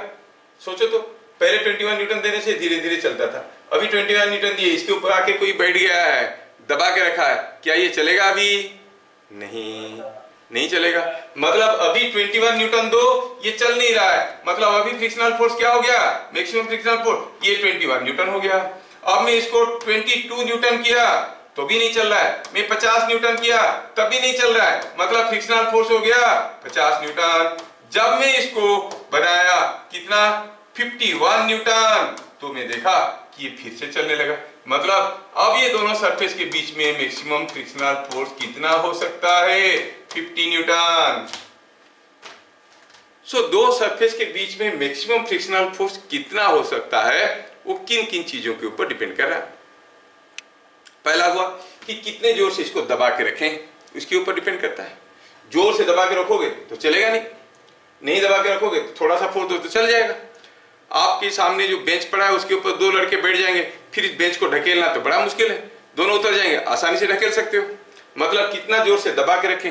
सोचो तो, पहले 21 न्यूटन देने से धीरे धीरे चलता था, अभी 21 न्यूटन दिए, इसके ऊपर आके कोई बैठ गया है, दबा के रखा है, क्या ये चलेगा? अभी नहीं चलेगा। मतलब अभी 21 न्यूटन दो, ये चल नहीं रहा है, मतलब अभी फ्रिक्शनल फोर्स क्या हो गया? मैक्सिमम फ्रिक्शनल फोर्स, ये 21 न्यूटन हो गया। अब मैं इसको 22 न्यूटन किया तो भी नहीं चल रहा है, मैं 50 न्यूटन किया तब भी नहीं चल रहा है, मतलब फ्रिक्शनल फोर्स हो गया 50 न्यूटन। जब मैं इसको बनाया कितना, 51 न्यूटन, तो मैं देखा कि ये फिर से चलने लगा। मतलब अब ये दोनों सरफेस के बीच में मैक्सिमम फ्रिक्शनल फोर्स कितना हो सकता है? 50 न्यूटन। सो दो सरफेस के बीच में मैक्सिमम फ्रिक्शनल फोर्स कितना हो सकता है, वो किन किन चीजों के ऊपर डिपेंड कर रहा है? पहला हुआ कि कितने जोर से इसको दबा के रखें, उसके ऊपर डिपेंड करता है। जोर से दबा के रखोगे तो चलेगा नहीं दबा के रखोगे तो थोड़ा सा फोर्स दो तो चल जाएगा। आपके सामने जो बेंच पड़ा है उसके ऊपर दो लड़के बैठ जाएंगे, फिर इस बेंच को ढकेलना तो बड़ा मुश्किल है, दोनों उतर जाएंगे, आसानी से ढकेल सकते हो। मतलब कितना जोर से दबा के रखें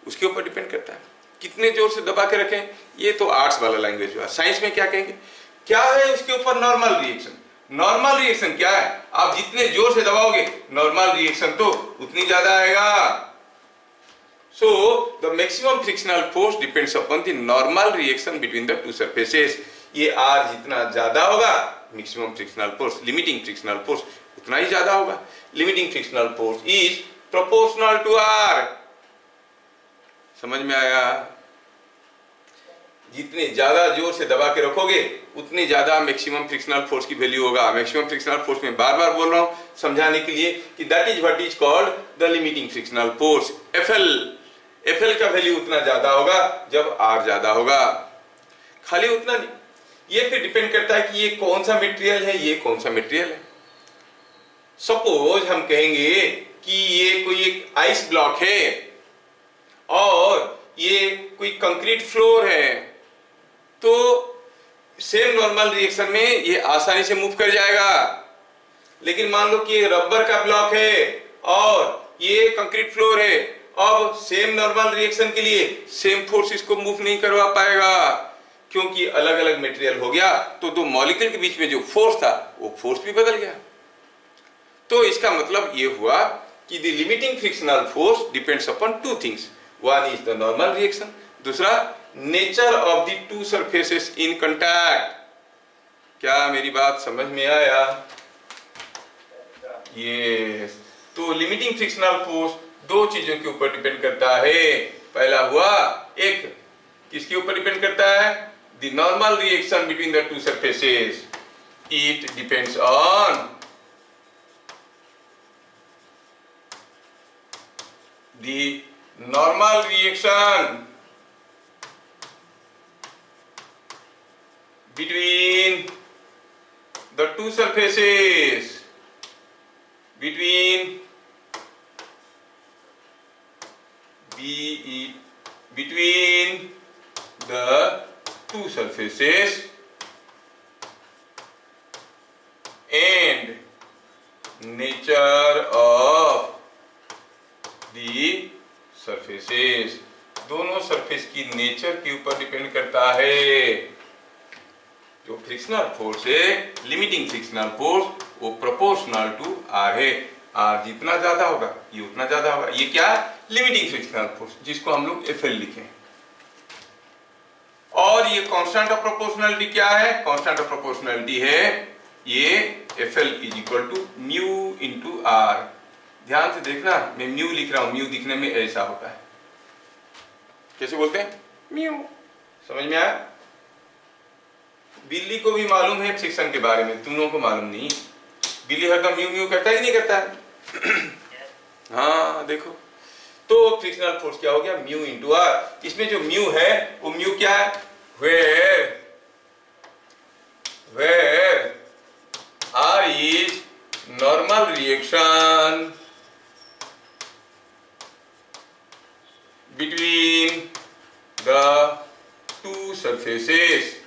उसके ऊपर डिपेंड करता है। कितने जोर से दबा के रखें, ये तो आर्ट्स वाला लैंग्वेज हुआ। साइंस में क्या कहेंगे, क्या है उसके ऊपर नॉर्मल रिएक्शन। नॉर्मल रिएक्शन क्या है? आप जितने जोर से दबाओगे नॉर्मल रिएक्शन तो उतनी ज्यादा आएगा। So the maximum frictional force depends upon the normal reaction between the two surfaces. ये R जितना ज्यादा होगा maximum frictional force, limiting frictional force उतना ही ज्यादा होगा। Limiting frictional force is proportional to R. समझ में आया? जितने ज्यादा जोर से दबा के रखोगे उतनी ज्यादा मैक्सिमम फ्रिक्शनल फोर्स की वैल्यू होगा। मैक्सिमम फ्रिक्शनल फोर्स में बार बार बोल रहा हूं समझाने के लिए कि that is what is called the limiting frictional force, FL का वैल्यू उतना ज्यादा होगा जब आर ज्यादा होगा। खाली उतना नहीं, ये फिर डिपेंड करता है कि ये कौन सा मटेरियल है, ये कौन सा मटेरियल है। सपोज हम कहेंगे कि ये कोई एक आइस ब्लॉक है और ये कोई कंक्रीट फ्लोर है, तो सेम नॉर्मल रिएक्शन में ये आसानी से मूव कर जाएगा। लेकिन मान लो कि ये रबर का ब्लॉक है और ये कंक्रीट फ्लोर है, अब सेम नॉर्मल रिएक्शन के लिए सेम फोर्स इसको मूव नहीं करवा पाएगा, क्योंकि अलग अलग मटेरियल हो गया तो दो मॉलिक्यूल के बीच में जो फोर्स था वो फोर्स भी बदल गया। तो इसका मतलब ये हुआ कि the limiting frictional force depends upon two things, one is the normal reaction, दूसरा nature of the two surfaces in contact. क्या मेरी बात समझ में आया? ये तो लिमिटिंग फ्रिक्शनल फोर्स दो चीजों के ऊपर डिपेंड करता है। पहला हुआ एक किसके ऊपर डिपेंड करता है? The normal reaction between the two surfaces, it depends on the normal reaction between the two surfaces, between the two surfaces and nature of the surfaces। दोनों सरफेस की नेचर के ऊपर डिपेंड करता है। जो फ्रिक्शनल फोर्स है, limiting frictional force, वो proportional to are है। आर जितना ज्यादा होगा ये उतना ज्यादा होगा। ये क्या है? लिमिटिंग फ्रिक्शनल फोर्स, जिसको हम लोग एफएल लिखें। और ये कांस्टेंट ऑफ प्रोपोर्शनलिटी क्या है? कांस्टेंट ऑफ प्रोपोर्शनलिटी है ये FL is equal to mu into R. ध्यान से देखना, मैं म्यू लिख रहा हूं, म्यू दिखने में ऐसा होता है। कैसे बोलते हैं? म्यू। समझ में आया? बिल्ली को भी मालूम है फ्रिक्शन के बारे में, तुम लोगों को मालूम नहीं। बिल्ली हरदम म्यू म्यू करता ही नहीं करता है। हाँ देखो, तो फ्रिक्शनल फोर्स क्या हो गया? Mu into R. इसमें जो म्यू है वो म्यू क्या है? Where R is normal reaction between the two surfaces.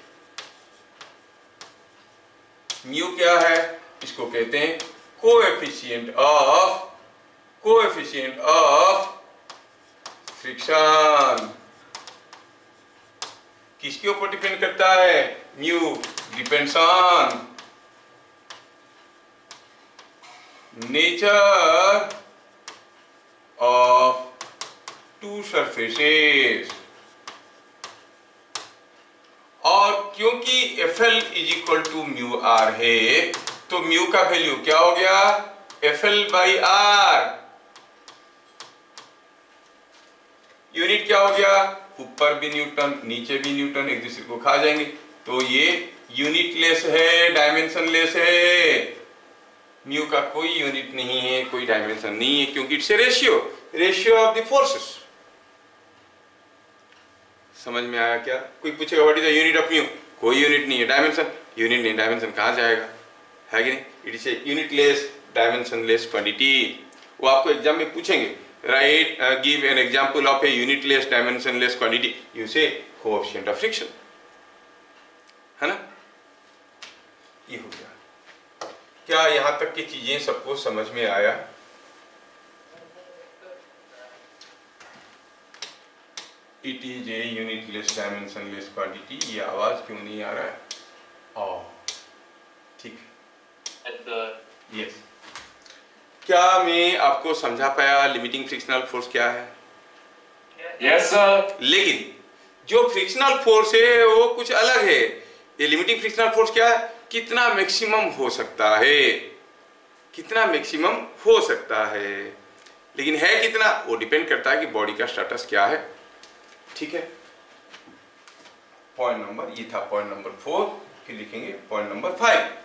Mu क्या है? इसको कहते हैं कोएफिशिएंट ऑफ फ्रिक्शन। किसके ऊपर डिपेंड करता है? Mu depends on nature of two surfaces. और क्योंकि FL is equal to mu R है, तो म्यू का वैल्यू क्या हो गया? FL by are. यूनिट क्या हो गया? ऊपर भी न्यूटन नीचे भी न्यूटन, एक दूसरे को खा जाएंगे, तो ये यूनिट लेस है, डायमेंशन लेस है। म्यू का कोई यूनिट नहीं है, कोई डायमेंशन नहीं है, क्योंकि it's a ratio of the forces. समझ में आया क्या? कोई पूछेगा what is the unit of mu? कोई यूनिट नहीं है। डायमेंशन? यूनिट नहीं, डायमेंशन कहाँ जाएगा, है कि नहीं? It is a unit less dimension less quantity. वो आपको एग्जाम में पूछेंगे, right give an example of a unit less dimension less quantity, you से कोएफिशिएंट ऑफ फ्रिक्शन, है ना? ये हो गया। क्या यहां तक की चीजें सबको समझ में आया? It is a unit less dimension less quantity. ये आवाज क्यों नहीं आ रहा है? ठीक है, यस। क्या मैं आपको समझा पाया लिमिटिंग फ्रिक्शनल फोर्स क्या है? Yes sir. लेकिन जो फ्रिक्शनल फोर्स है वो कुछ अलग है। ये लिमिटिंग फ्रिक्शनल फोर्स क्या है? कितना मैक्सिमम हो सकता है, कितना मैक्सिमम हो सकता है, लेकिन है कितना वो डिपेंड करता है कि बॉडी का स्टेटस क्या है। ठीक है, पॉइंट नंबर, ये था पॉइंट नंबर 4। फिर लिखेंगे पॉइंट नंबर 5।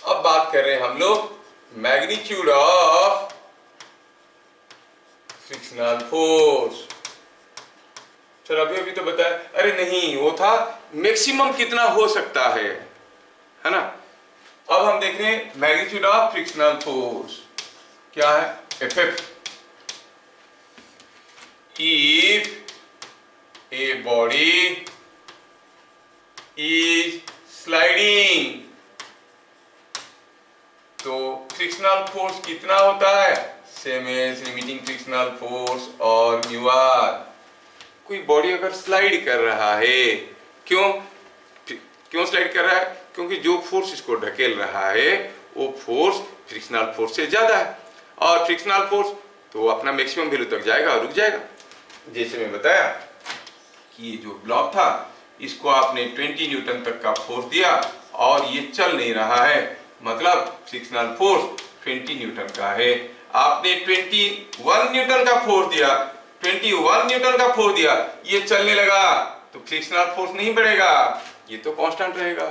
अब बात कर रहे हैं हम लोग magnitude of frictional force. Sir अभी तो बताया, अरे नहीं, वो था मैक्सिमम कितना हो सकता है ना? अब हम देख रहे हैं मैग्नीट्यूड ऑफ फ्रिक्शनल फोर्स क्या है? FF। If a body is sliding, तो फ्रिक्शनल फोर्स कितना होता है? Same as limiting frictional force और म्यू आर। कोई बॉडी अगर स्लाइड कर रहा है, क्यों स्लाइड कर रहा है? क्योंकि जो फोर्स इसको ढकेल रहा है वो फोर्स फ्रिक्शनल फोर्स से ज्यादा है, और फ्रिक्शनल फोर्स तो अपना मैक्सिमम वैल्यू तक जाएगा और रुक जाएगा। जैसे मैं बताया कि ये जो ब्लॉक था, इसको आपने 20 न्यूटन तक का फोर्स दिया और ये चल नहीं रहा है, मतलब फ्रिक्शनल फोर्स 20 न्यूटन का है। आपने 21 न्यूटन का फोर्स दिया, 21 न्यूटन का फोर्स दिया, ये चलने लगा, तो फ्रिक्शनल फोर्स नहीं बढ़ेगा, ये तो कांस्टेंट रहेगा।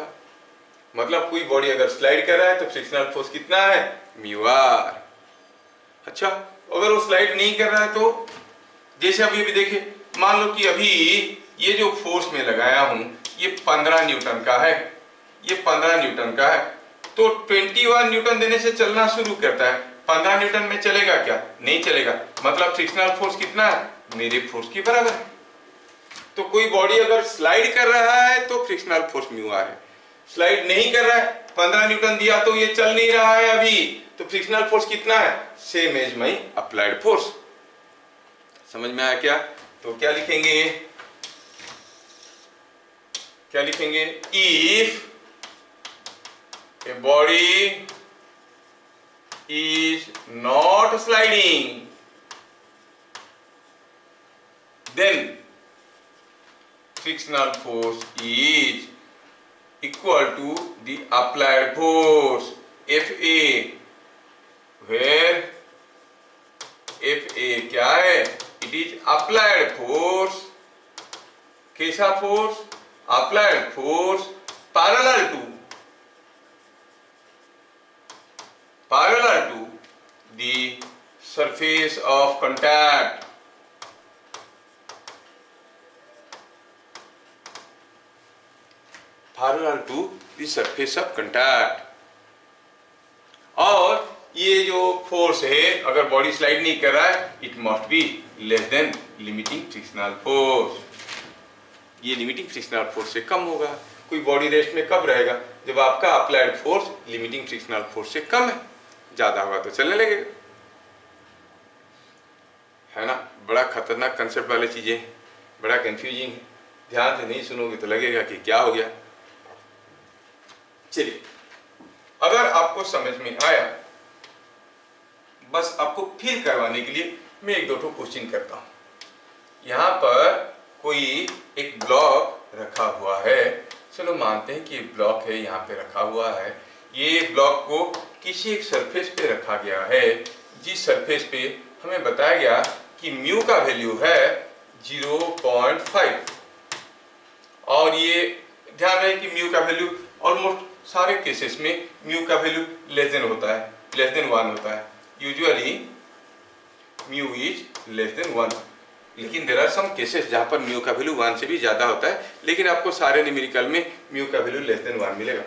मतलब कोई बॉडी अगर स्लाइड कर रहा है तो फ्रिक्शनल फोर्स कितना है? Mu R. अच्छा, अगर वो स्लाइड नहीं कर रहा है तो जैसे अभी भी देखिए, मान लो कि अभी ये जो फोर्स में लगाया हूं ये 15 न्यूटन का है, ये 15 न्यूटन का है, तो 21 न्यूटन देने से चलना शुरू करता है। 15 न्यूटन में चलेगा क्या? नहीं चलेगा। मतलब फ्रिक्शनल फोर्स कितना है? मेरे फोर्स के बराबर है। तो कोई बॉडी अगर स्लाइड कर रहा है तो फ्रिक्शनल फोर्स म्यू आर है। स्लाइड नहीं कर रहा है, 15 न्यूटन दिया तो ये चल नहीं रहा है अभी, तो फ्रिक्शनल फोर्स कितना है? Same as my applied force. समझ में आया क्या? तो क्या लिखेंगे? If a body is not sliding, then frictional force is equal to the applied force Fa, where Fa क्या है? It is applied force. कैसा force? applied force parallel to the surface of contact. Parallel to the surface of contact. और ये जो force है, अगर body slide नहीं कर रहा है, it must be less than limiting frictional force. ये लिमिटिंग फ्रिक्शनल फोर्स से कम होगा। कोई बॉडी रेस्ट में कब रहेगा? जब आपका applied force limiting frictional force से कम है। ज्यादा होगा तो चलने लगेगा, है ना? बड़ा खतरनाक कंसेप्ट वाली चीजें, बड़ा कंफ्यूजिंग है, ध्यान से नहीं सुनोगे तो लगेगा कि क्या हो गया। चलिए, अगर आपको समझ में आया, बस आपको फील करवाने के लिए मैं एक दो क्वेश्चन करता हूं। यहाँ पर कोई एक ब्लॉक रखा हुआ है, चलो मानते हैं कि ब्लॉक है, यहाँ पे रखा हुआ है। ये ब्लॉक को किसी एक सरफेस पे रखा गया है, जिस सरफेस पे हमें बताया गया कि म्यू का वैल्यू है 0.5, और ये ध्यान रहे कि म्यू का वैल्यू ऑलमोस्ट सारे केसेस में म्यू का वैल्यू लेस देन होता है, लेस देन 1 होता है। Usually mu is less then 1, लेकिन देयर आर सम केसेस जहां पर म्यू का वैल्यू 1 से भी ज्यादा होता है, लेकिन आपको सारे न्यूमेरिकल में म्यू का वैल्यू लेस देन 1 मिलेगा।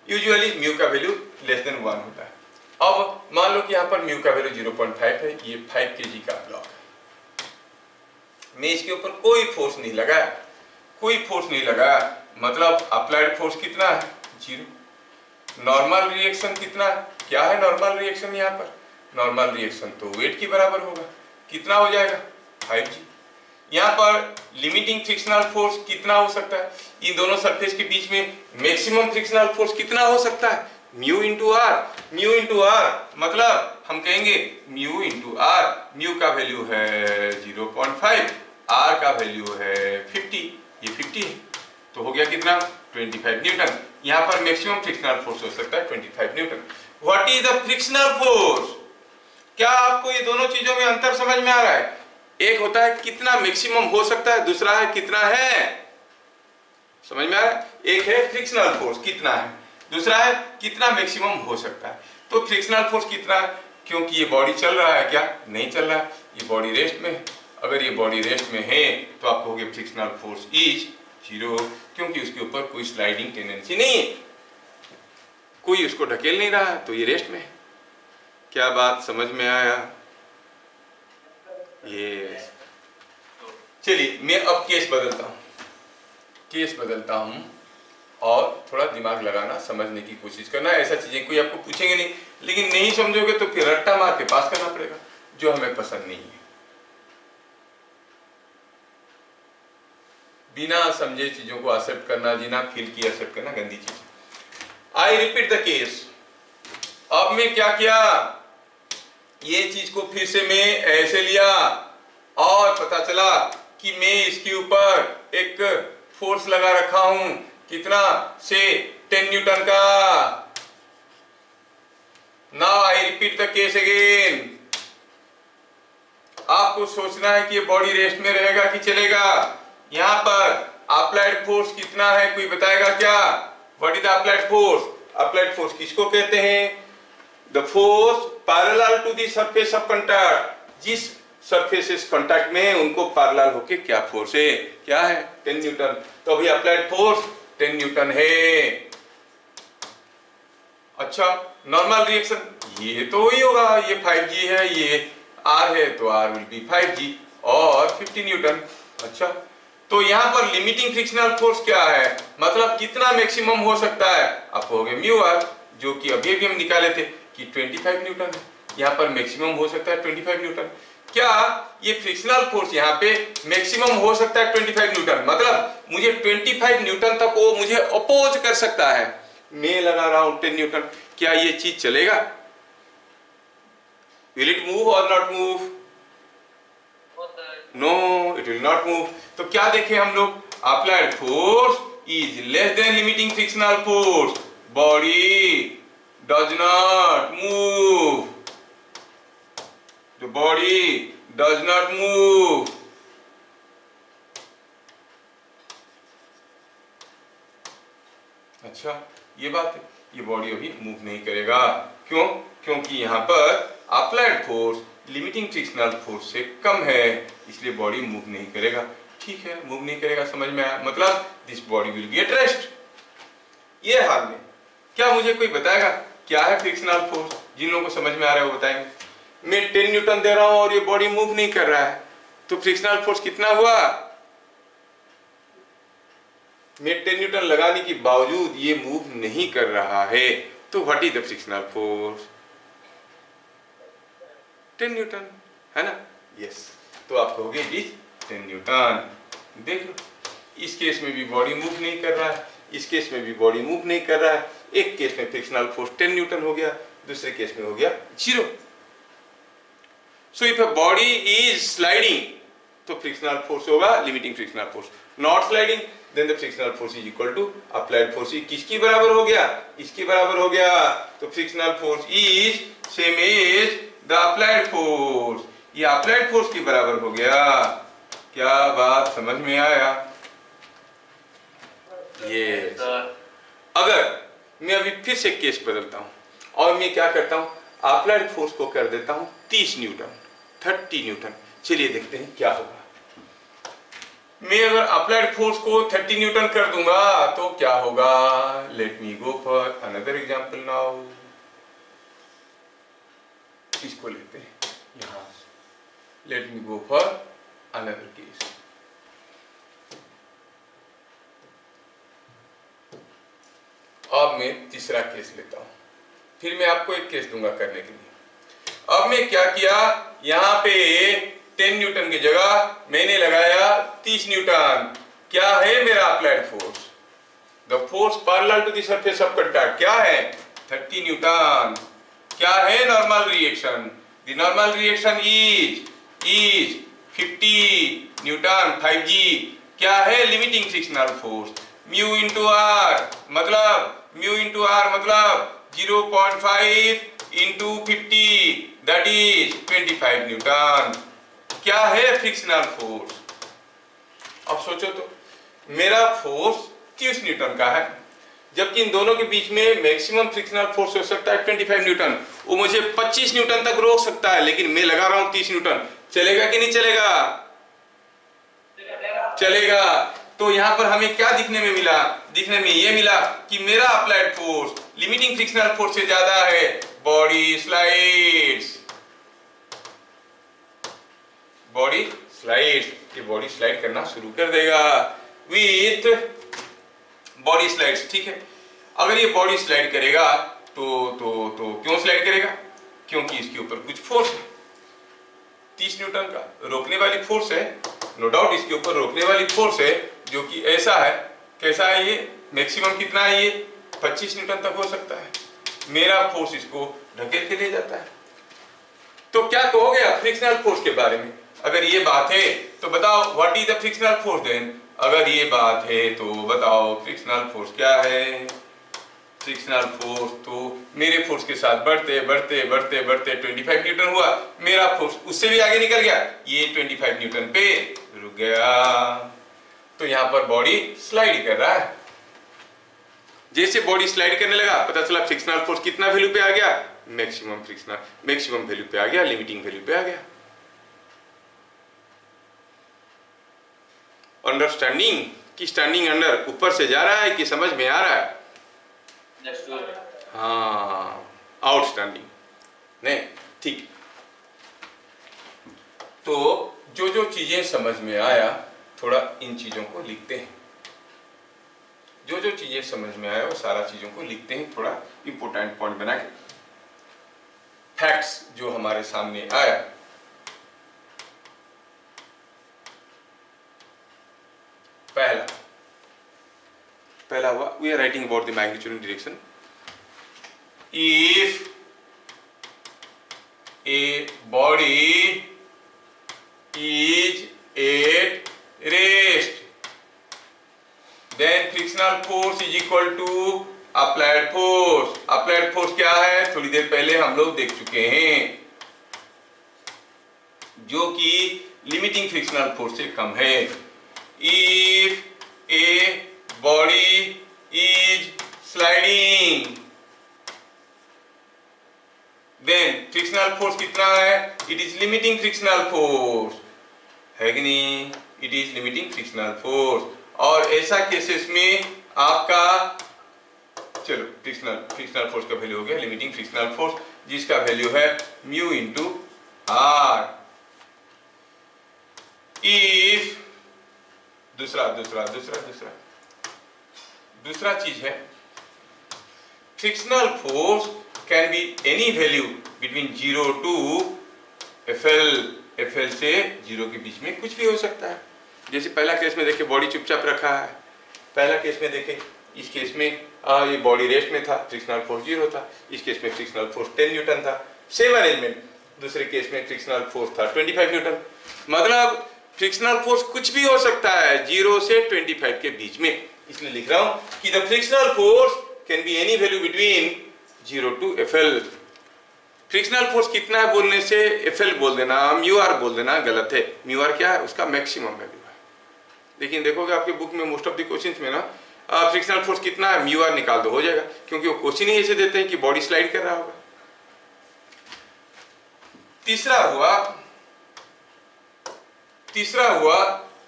यूजुअली म्यू का वैल्यू लेस देन 1 होता है। अब मान लो कि यहाँ पर म्यू का वैल्यू 0.5 है, ये 5 kg का ब्लॉक है, मैं इसके ऊपर कोई फोर्स नहीं लगाया, कोई फोर्स नहीं लगाया, मतलब अप्लाइड फोर्स कितना है? 0। नॉर्मल रिएक्शन कितना है? क्या है नॉर्मल रिएक्शन? यहाँ पर नॉर्मल रिएक्शन तो वेट के बराबर होगा, कितना हो जाएगा? 5g। यहाँ पर लिमिटिंग फ्रिक्शनल फोर्स कितना हो सकता है? इन दोनों सरफेस के बीच में मैक्सिमम फ्रिक्शनल फोर्स कितना हो सकता है? Mu into R. Mu into R मतलब हम कहेंगे म्यू इंटू आर। म्यू का वैल्यू है 0.5, आर का वैल्यू है 50, ये 50 है, तो हो गया कितना? 25 न्यूटन। यहाँ पर मैक्सिमम फ्रिक्शनल फोर्स हो सकता है 25 Newton. What is the frictional force? क्या आपको ये दोनों चीजों में अंतर समझ में आ रहा है? एक होता है कितना मैक्सिमम हो सकता है, दूसरा है कितना है। समझ में आ रहा है? एक है फ्रिक्शनल फोर्स कितना है, दूसरा है कितना मैक्सिमम हो सकता है। तो फ्रिक्शनल फोर्स कितना है, क्योंकि ये बॉडी चल रहा है क्या? नहीं चल रहा है, ये बॉडी रेस्ट में है। अगर ये बॉडी रेस्ट में है तो आप कहोगे फ्रिक्शनल फोर्स इज 0, क्योंकि उसके ऊपर कोई स्लाइडिंग टेंडेंसी नहीं है, कोई उसको ढकेल नहीं रहा है, तो ये रेस्ट में है। क्या बात समझ में आया? ये चलिए, मैं अब केस बदलता हूं और थोड़ा दिमाग लगाना, समझने की कोशिश करना। ऐसा चीजें कोई आपको पूछेंगे नहीं, लेकिन नहीं समझोगे तो फिर रट्टा मार के पास करना पड़ेगा, जो हमें पसंद नहीं है। बिना समझे चीजों को एक्सेप्ट करना, बिना फील की एक्सेप्ट करना गंदी चीज। I repeat the case. अब मैं क्या किया, ये चीज को फिर से मैं ऐसे लिया और पता चला कि मैं इसके ऊपर एक फोर्स लगा रखा हूं, कितना से 10 न्यूटन का। Now I repeat the case again. आपको सोचना है कि ये बॉडी रेस्ट में रहेगा कि चलेगा। यहां पर अप्लाइड फोर्स कितना है, कोई बताएगा क्या? What is the applied force? Applied force किसको कहते हैं? The force parallel to the surface of contact. जिस सरफेसेस कांटेक्ट में उनको पैरेलल होके क्या फोर्स है? क्या है? 10 न्यूटन। तो अभी अप्लाइड फोर्स 10 न्यूटन है। अच्छा, नॉर्मल रिएक्शन ये तो वही होगा, ये 5g है, ये r है, तो r विल बी 5g और 50 न्यूटन। अच्छा, तो यहाँ पर लिमिटिंग फ्रिक्शनल फोर्स क्या है, मतलब कितना मैक्सिमम हो सकता है? आप कहोगे म्यू आर, जो कि अभी हम निकाले थे कि 25 न्यूटन है। यहाँ पर मैक्सिमम हो सकता है 25 न्यूटन। क्या ये फ्रिक्शनल फोर्स यहाँ पे मैक्सिमम हो सकता है 25 न्यूटन? मतलब मुझे 25 न्यूटन तक वो मुझे अपोज कर सकता है। मैं लगा रहा हूं 10 न्यूटन, क्या ये चीज चलेगा? Will it move or not move? No, it will not move. तो क्या देखे हम लोग? Applied force is less than limiting frictional force, body does not move, the body does not move। अच्छा, ये बात है, ये बॉडी अभी मूव नहीं करेगा। क्यों? क्योंकि यहाँ पर applied force limiting frictional force से कम है, इसलिए बॉडी मूव नहीं करेगा। ठीक है, मूव नहीं करेगा, समझ में आया? मतलब this body will be at rest. ये हाल में क्या मुझे कोई बताएगा क्या है फ्रिक्शनल फोर्स? जिन लोगों को समझ में आ रहा है वो बताएंगे। मैं 10 न्यूटन दे रहा हूं और ये बॉडी मूव नहीं कर रहा है, तो फ्रिक्शनल फोर्स कितना हुआ? मैं 10 न्यूटन लगाने के बावजूद ये मूव नहीं कर रहा है, तो what is the frictional force? 10 Newton, है ना? यस। तो आप कहोगे इट इज 10 न्यूटन। देख लो, इस केस में भी बॉडी मूव नहीं कर रहा है, इस केस में भी बॉडी मूव नहीं कर रहा है। एक केस में फ्रिक्शनल फोर्स 10 न्यूटन हो गया, दूसरे केस में हो गया 0। So if a body is sliding तो फ्रिक्शनल फोर्स होगा limiting frictional force, not sliding then the frictional force is equal to applied force. किसकी बराबर हो गया? इसकी बराबर हो गया। तो frictional force is same as the applied force, ये अप्लाइड फोर्स के बराबर हो गया। क्या बात समझ में आया? ये अगर मैं अभी फिर से केस बदलता हूं और मैं क्या करता हूं, अप्लाइड फोर्स को कर देता हूं 30 न्यूटन, 30 न्यूटन। चलिए देखते हैं क्या होगा। मैं अगर अप्लाइड फोर्स को 30 न्यूटन कर दूंगा तो क्या होगा? Let me go for another example now. इसको लेते हैं यहां, let me go for another case. अब मैं तीसरा केस लेता हूं, फिर मैं आपको एक केस दूंगा करने के लिए। अब मैं क्या किया, यहां पे 10 न्यूटन की जगह मैंने लगाया 30 न्यूटन। क्या है मेरा applied force? The force parallel to the surface of contact क्या है? 30 न्यूटन। क्या है normal reaction? The normal reaction is 50 newton 5G। क्या है limiting frictional force? Mu into R, मतलब म्यू इंटू आर मतलब 0.5 इंटू 50 दैट इज 25 न्यूटन। क्या है फ्रिक्शनल फोर्स? अब सोचो तो, मेरा फोर्स 30 न्यूटन का है, जबकि इन दोनों के बीच में मैक्सिमम फ्रिक्शनल फोर्स हो सकता है 25 न्यूटन। वो मुझे 25 न्यूटन तक रोक सकता है, लेकिन मैं लगा रहा हूं 30 न्यूटन। चलेगा कि नहीं चलेगा? चलेगा। तो यहां पर हमें क्या दिखने में मिला? दिखने में यह मिला कि मेरा applied force limiting frictional force से ज्यादा है। बॉडी स्लाइड्स, बॉडी स्लाइड्स, ये बॉडी स्लाइड करना शुरू कर देगा विथ बॉडी स्लाइड्स। ठीक है, अगर ये बॉडी स्लाइड करेगा तो क्यों स्लाइड करेगा? क्योंकि इसके ऊपर कुछ फोर्स है, 30 न्यूटन का रोकने वाली फोर्स है। नो डाउट इसके ऊपर रोकने वाली फोर्स है, जो कि ऐसा है। कैसा है ये? मैक्सिमम कितना है ये? 25 न्यूटन तक हो सकता है। मेरा फोर्स इसको ढकेल के ले जाता है। तो क्या कहोगे आप फ्रिक्शनल फोर्स के बारे में? अगर ये बात है तो बताओ what is the frictional force then? अगर ये बात है तो बताओ फ्रिक्शनल फोर्स क्या है? फ्रिक्शनल फोर्स तो मेरे फोर्स के साथ बढ़ते बढ़ते बढ़ते बढ़ते 25 न्यूटन हुआ, मेरा फोर्स उससे भी आगे निकल गया, ये 25 न्यूटन पे रुक गया। तो यहां पर बॉडी स्लाइड कर रहा है। जैसे बॉडी स्लाइड करने लगा, पता चला फ्रिक्शनल फोर्स कितना वैल्यू पे आ गया? मैक्सिमम वैल्यू पे आ गया, लिमिटिंग वैल्यू पे आ गया। अंडरस्टैंडिंग कि स्टैंडिंग अंडर ऊपर से जा रहा है कि समझ में आ रहा है? हाँ, आउटस्टैंडिंग नहीं, ठीक। तो जो चीजें समझ में आया, थोड़ा इन चीजों को लिखते हैं। जो चीजें समझ में आया वो सारा चीजों को लिखते हैं, थोड़ा इंपोर्टेंट पॉइंट बना के। फैक्ट्स जो हमारे सामने आया, पहला हुआ, we are writing about the magnitude and direction. If a body is at rest, then frictional force is equal to applied force। applied force क्या है? थोड़ी देर पहले हम लोग देख चुके हैं, जो कि लिमिटिंग फ्रिक्शनल फोर्स से कम है। if a body is sliding, then frictional force कितना है? It is limiting frictional force, है कि नहीं? It is limiting frictional force. और ऐसा केसेस में आपका, चलो फ्रिक्शनल फोर्स का वैल्यू हो गया लिमिटिंग फ्रिक्शनल फोर्स, जिसका वैल्यू है म्यू इंटू आर। इफ दूसरा चीज है, frictional force can be any value between 0 to FL FL से 0 के बीच में कुछ भी हो सकता है। जैसे पहला केस में देखिए बॉडी चुपचाप रखा है, पहला केस में देखें, इस केस में ये बॉडी रेस्ट में था, फ्रिक्शनल फोर्स 0 था, इस केस में फ्रिक्शनल फोर्स 10 न्यूटन था। सेम अरेंजमेंट दूसरे केस में फ्रिक्शनल फोर्स था 25 न्यूटन। मतलब फ्रिक्शनल फोर्स कुछ भी हो सकता है 0 से 25 के बीच में। इसलिए लिख रहा हूं कि the frictional force can be any value between 0 to FL। Frictional force कितना है बोलने से FL बोल देना, म्यू आर बोल देना गलत है। म्यू आर क्या है? उसका मैक्सिमम वैल्यू है। लेकिन देखोगे आपके बुक में मोस्ट ऑफ द क्वेश्चंस में ना फ्रिक्शनल फोर्स कितना है, म्यू आर निकाल दो, हो जाएगा, क्योंकि वो क्वेश्चन ही ऐसे देते हैं कि बॉडी स्लाइड कर रहा होगा। तीसरा हुआ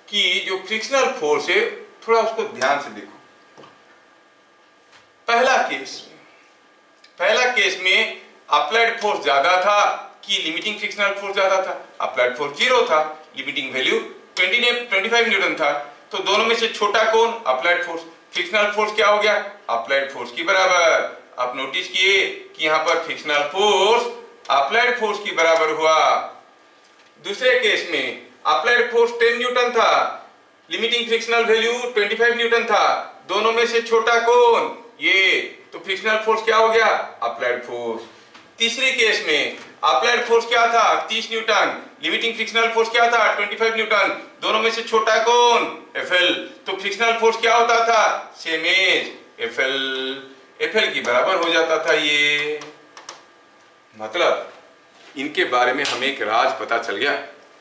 कि जो फ्रिक्शनल फोर्स है थोड़ा उसको ध्यान से देखो। पहला केस में अप्लाइड फोर्स ज्यादा था कि लिमिटिंग फ्रिक्शनल फोर्स ज्यादा था? अप्लाइड फोर्स 0 था, लिमिटिंग वैल्यू 25 न्यूटन था। तो दोनों में से छोटा कौन? Applied force. फ्रिक्शनल फोर्स क्या हो गया? अप्लाइड फोर्स के बराबर। आप नोटिस किए कि यहां पर फ्रिक्शनल फोर्स अप्लाइड फोर्स के बराबर हुआ। दूसरे केस में अप्लाइड फोर्स 10 न्यूटन था, लिमिटिंग फ्रिक्शनल वैल्यू 25 न्यूटन था। दोनों में से छोटा कौन? ये। तो फ्रिक्शनल फोर्स क्या हो गया? Applied force. तीसरे केस में अप्लाइड फोर्स क्या था? 30 न्यूटन, लिमिटिंग फ्रिक्शनल फोर्स क्या था? 25 न्यूटन। दोनों में से छोटा कौन? FL। तो फ्रिक्शनल फोर्स क्या होता था? सेम एज FL के बराबर हो जाता था ये। मतलब इनके बारे में हमें एक राज पता चल गया।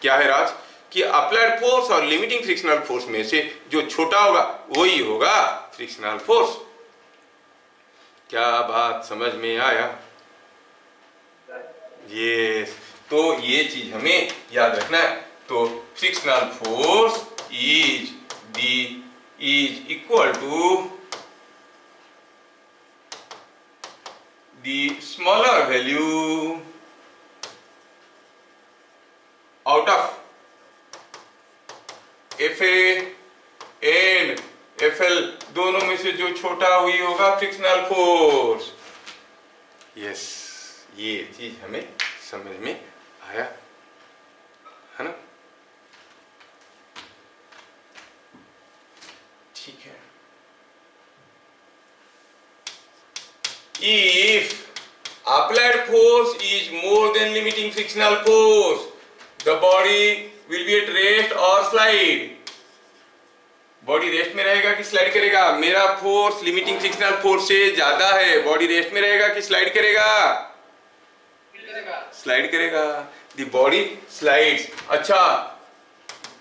क्या है राज? कि अप्लाइड फोर्स और लिमिटिंग फ्रिक्शनल फोर्स में से जो छोटा होगा वही होगा फ्रिक्शनल फोर्स। क्या बात समझ में आया? यस। तो ये चीज हमें याद रखना है। तो frictional force is equal to the smaller value out of FA and FL, दोनों में से जो छोटा हुई होगा फ्रिक्शनल फोर्स। यस, ये चीज हमें समझ में आया है ना? ठीक है। If applied force is more than limiting frictional force, the body will be at rest or slide. Body rest में रहेगा कि स्लाइड करेगा? मेरा फोर्स लिमिटिंग फ्रिक्शनल फोर्स से ज्यादा है, बॉडी रेस्ट में रहेगा कि स्लाइड करेगा? स्लाइड करेगा। The body slides. अच्छा,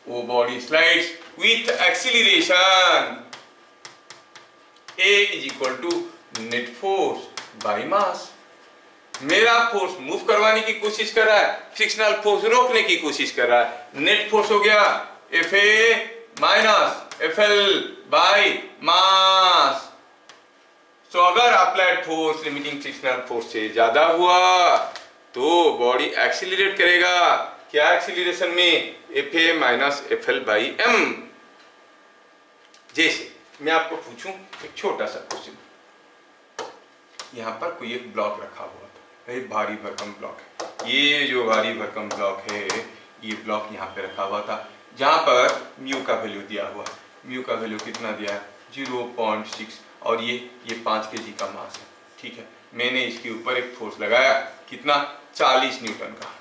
वो body slides with acceleration A is equal to net force by mass. मेरा फोर्स मूव करवाने की कोशिश कर रहा है, फ्रिक्शनल फोर्स रोकने की कोशिश कर रहा है। नेट फोर्स हो गया FA minus FL by mass. तो अगर applied force limiting frictional force से ज्यादा हुआ तो बॉडी एक्सीलरेट करेगा। क्या एक्सीलरेशन में? FA minus FL by M। जैसे मैं आपको पूछूं एक छोटा सा क्वेश्चन, यहां पर कोई एक ब्लॉक रखा हुआ था, एक भारी भरकम ब्लॉक है। ये जो भारी भरकम ब्लॉक है, ये ब्लॉक यहाँ पे रखा हुआ था, जहां पर म्यू का वैल्यू दिया हुआ है। म्यू का वैल्यू कितना दिया है? 0.6, और ये 5 kg का मास है। ठीक है, मैंने इसके ऊपर एक फोर्स लगाया, कितना? 40 न्यूटन का।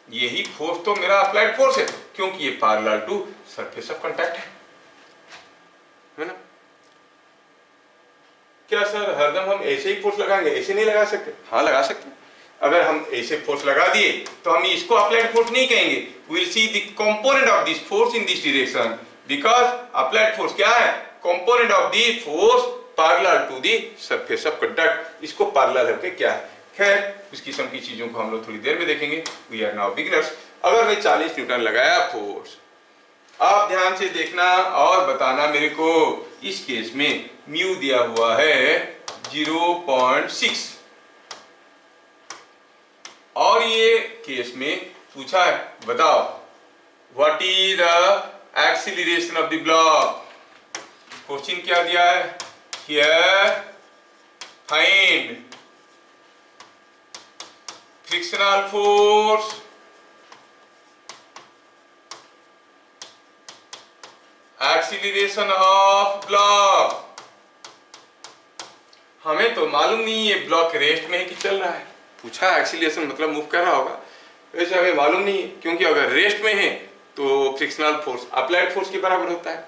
यही फोर्स तो मेरा अप्लाइड फोर्स है, क्योंकि ये parallel to surface of contact है ना? क्या सर हरदम हम ऐसे ही फोर्स लगाएंगे? ऐसे नहीं लगा सकते? हाँ, लगा सकते हैं। अगर हम ऐसे फोर्स लगा दिए तो हम इसको अप्लाइड फोर्स नहीं कहेंगे, we will see the component of this force in this direction, because applied force क्या है? Component of the force parallel to the surface of contact. इसको पैरेलल होके क्या है? खैर, इस किस्म की चीजों को हम लोग थोड़ी देर में देखेंगे। We are now beginners. अगर मैं 40 न्यूटन लगाया फोर्स, आप ध्यान से देखना और बताना मेरे को। इस केस में म्यू दिया हुआ है 0.6, और ये केस में पूछा है, बताओ what is the acceleration of the block. Question क्या दिया है? Here find frictional force acceleration of block. हमें तो मालूम नहीं ये ब्लॉक रेस्ट में है कि चल रहा है। पूछा एक्सीलरेशन मतलब मूव कर रहा होगा, वैसे हमें मालूम नहीं है, क्योंकि अगर रेस्ट में है तो फ्रिक्शनल फोर्स अप्लाइड फोर्स के बराबर होता है,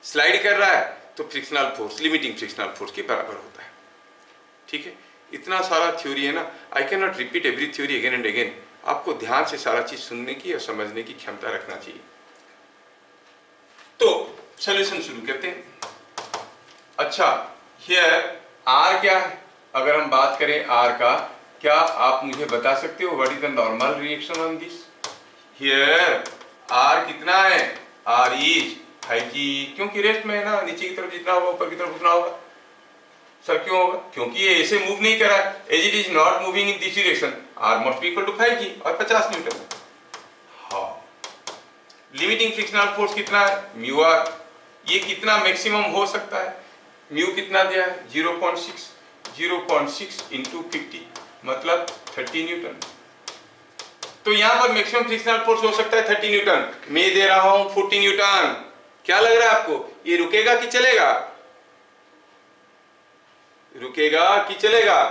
स्लाइड कर रहा है तो frictional force limiting frictional force के बराबर होता है। ठीक है, इतना सारा थ्योरी है ना, I can not repeat every theory again and again. आपको ध्यान से सारा चीज सुनने की और समझने की क्षमता रखना चाहिए। तो सॉल्यूशन शुरू करते हैं। अच्छा, हियर आर क्या है? अगर हम बात करें आर का, क्या आप मुझे बता सकते हो what is the normal reaction on this? Here R कितना है? आर इज 5G, क्योंकि रेस्ट में है ना, नीचे की तरफ जितना होगा ऊपर की तरफ उतना होगा। सर क्यों होगा? क्योंकि ये ऐसे मूव नहीं कर रहा है, as it is not moving in this direction, R must be equal to 5G और 50 न्यूटन। हाँ, लिमिटिंग फ्रिक्शनल फोर्स कितना है? Mu R. ये कितना मैक्सिमम हो सकता है? म्यू कितना दिया है? 0.6, 0.6 इंटू 50 मतलब 30 न्यूटन। तो यहां पर मैक्सिमम फ्रिक्शनल फोर्स हो सकता है 30 न्यूटन, मैं दे रहा हूं 40 न्यूटन। क्या लग रहा है आपको, ये रुकेगा कि चलेगा? रुकेगा कि चलेगा?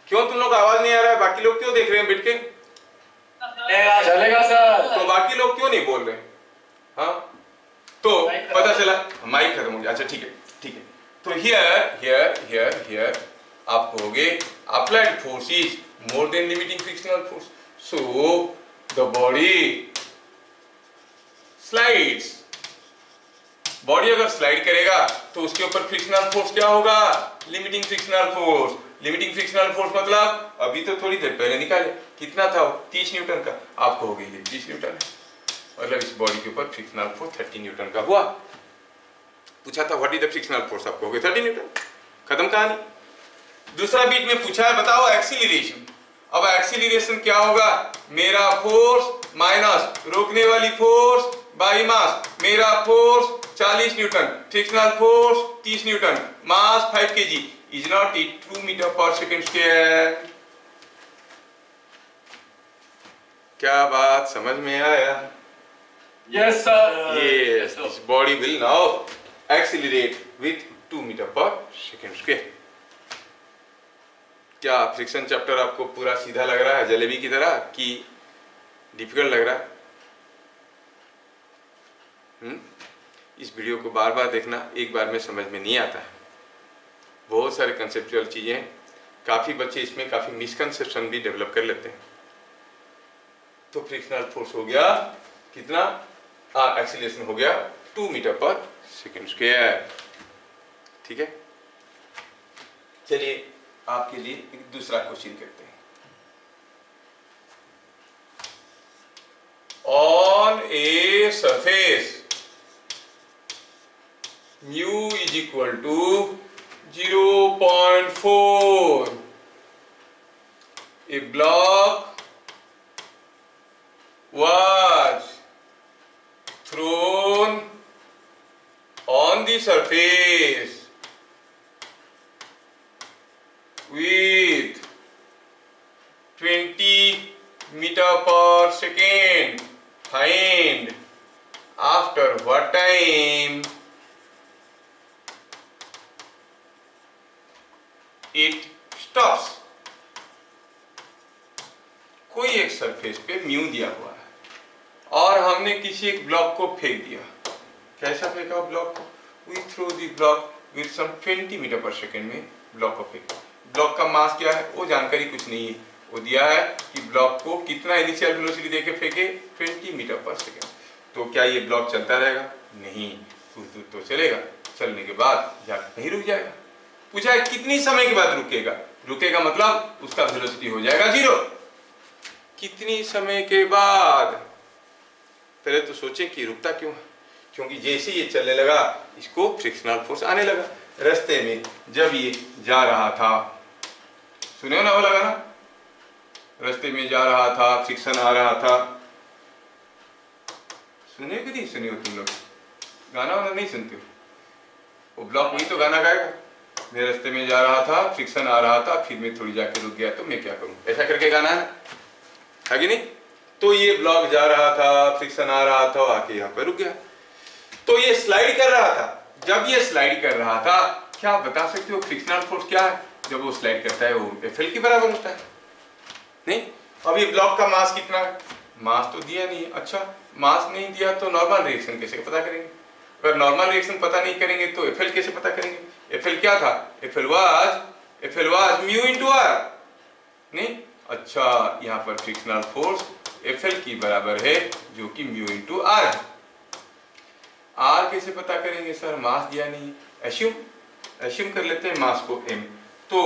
क्यों तुम लोग आवाज नहीं आ रहा है? बाकी लोग क्यों देख रहे हैं बैठ के? चलेगा सर। तो बाकी लोग क्यों नहीं बोल रहे? हाँ, तो पता चला माइक खत्म हो गया। अच्छा ठीक है, ठीक है। तो हियर आप कहोगे applied force is more than limiting frictional force, so the body slides. Body अगर स्लाइड करेगा तो उसके ऊपर फ्रिक्शनल फोर्स क्या होगा? Limiting frictional force. Limiting frictional force मतलब अभी तो थोड़ी देर पहले निकाले, कितना था वो? 30 न्यूटन का। आप कहोगे ये 30 न्यूटन है, मतलब इस बॉडी के ऊपर फ्रिक्शनल फोर्स 30 न्यूटन का हुआ। पूछा था what is the frictional force, आप कहोगे 30 न्यूटन, खत्म कहानी। दूसरा बीट में पूछा है बताओ एक्सीलरेशन। अब एक्सीलरेशन क्या होगा? मेरा फोर्स माइनस रोकने वाली फोर्स बाई मास। मेरा force 40 newton, frictional force 30 newton, mass 5 kg, is not it 2 metre per second square. क्या बात समझ में आया? Yes sir. Yes, this body will now accelerate with 2 metre per second square. क्या friction chapter आपको पूरा सीधा लग रहा है जलेबी की तरह कि डिफिकल्ट लग रहा है? इस वीडियो को बार बार देखना, एक बार में समझ में नहीं आता है। बहुत सारे कंसेप्चुअल चीजें हैं, काफी बच्चे इसमें काफी मिसकंसेप्शन भी डेवलप कर लेते हैं। तो फ्रिक्शनल फोर्स हो गया कितना? एक्सीलरेशन हो गया 2 मीटर पर सेकंड स्क्वायर। ठीक है, चलिए आपके लिए एक दूसरा क्वेश्चन करते हैं। On a surface mu is equal to 0.4, a block was thrown on the surface with 20 meter per second. Find after what time it stops. कोई एक सरफेस पे म्यू दिया हुआ है और हमने किसी एक ब्लॉक को फेंक दिया। कैसा फेंका ब्लॉक को? We throw the block with some 20 metre per second में ब्लॉक को फेंका। ब्लॉक का मास क्या है वो जानकारी कुछ नहीं है, वो दिया है कि ब्लॉक को कितना इनिशियल वेलोसिटी देके फेंके 20 मीटर पर सेकंड। तो क्या ये ब्लॉक चलता रहेगा? नहीं, कुछ दूर तो चलेगा, चलने के बाद जाकर कहीं रुक जाएगा। पूछा है कितनी समय के बाद रुकेगा? रुकेगा मतलब उसका वेलोसिटी हो जाएगा 0। कितनी समय के बाद? पहले तो सोचे कि रुकता क्यों है, क्योंकि जैसे ये चलने लगा इसको फ्रिक्शनल फोर्स आने लगा। रास्ते में जब ये जा रहा था, सुने हो ना वो लगा ना, रास्ते में जा रहा था, फ्रिक्शन आ रहा था। सुने कि नहीं सुने हो तुम लोग? गाना वाना नहीं सुनते हो? वो ब्लॉक वही तो गाना गाएगा, मैं रास्ते में जा रहा था, फ्रिक्शन आ रहा था, फिर मैं थोड़ी जाके रुक गया तो मैं क्या करूं, ऐसा करके गाना है कि नहीं? तो ये ब्लॉक जा रहा था, फ्रिक्शन आ रहा था, आके यहाँ पर रुक गया। तो ये स्लाइड कर रहा था। जब ये स्लाइड कर रहा था, क्या आप बता सकते हो फ्रिक्शनल फोर्स क्या है? जब वो स्लाइड करता है वो एफएल के बराबर होता है। नहीं, अब ये ब्लॉक का मास कितना है? मास तो दिया नहीं है। अच्छा, मास नहीं दिया तो नॉर्मल रिएक्शन कैसे पता करेंगे? अगर नॉर्मल रिएक्शन पता नहीं करेंगे तो एफएल कैसे पता करेंगे? एफएल क्या था? FL was mu into R. नहीं, अच्छा, यहाँ पर फ्रिक्शनल फोर्स एफएल की बराबर है, जो कि म्यू इनटू आर है। आर कैसे पता करेंगे सर? मास दिया नहीं। एस्यूम कर लेते हैं मास को m, तो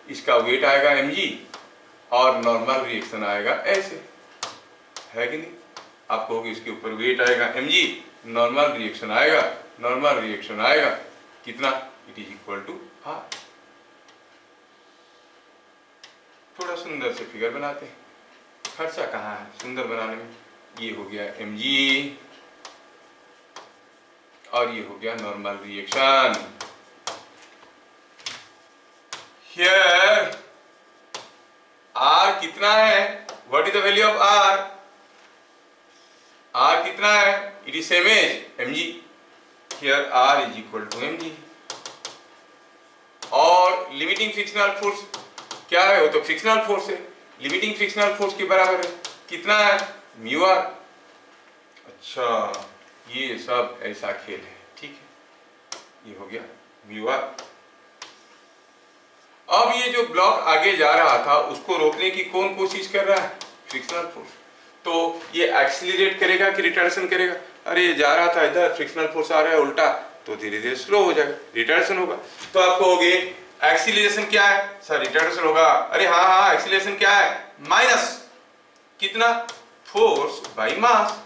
इसका वेट आएगा mg और नॉर्मल रिएक्शन आएगा ऐसे, है कि नहीं? आप कहोगे इसके ऊपर वेट आएगा mg, नॉर्मल रिएक्शन आएगा कितना? It is equal to r। थोड़ा सुंदर से फिगर बनाते हैं। खर्चा कहाँ है सुंदर बनाने में? ये हो गया mg और ये हो गया नॉर्मल रिएक्शन। हियर R कितना है? What is the value of R? R कितना है? It is same as mg। Here R is equal to mg। और लिमिटिंग फ्रिक्शनल फोर्स क्या है? वो तो फ्रिक्शनल फोर्स है। लिमिटिंग फ्रिक्शनल फोर्स के बराबर है कितना है? Mu R. अच्छा, ये सब ऐसा खेल है, ठीक है। ये हो गया म्यू आर। अब ये जो ब्लॉक आगे जा रहा था उसको रोकने की कौन कोशिश कर रहा है? Frictional force. तो ये एक्सीलरेट करेगा कि रिटार्डेशन करेगा? अरे ये जा रहा था इधर, फ्रिक्शनल फोर्स आ रहा है उल्टा, तो धीरे धीरे स्लो हो जाएगा, रिटार्डेशन होगा। तो आप कहोगे एक्सीलरेशन क्या है? सर रिटार्डेशन होगा। अरे हाँ, एक्सीलरेशन क्या है? माइनस कितना? Force by mass.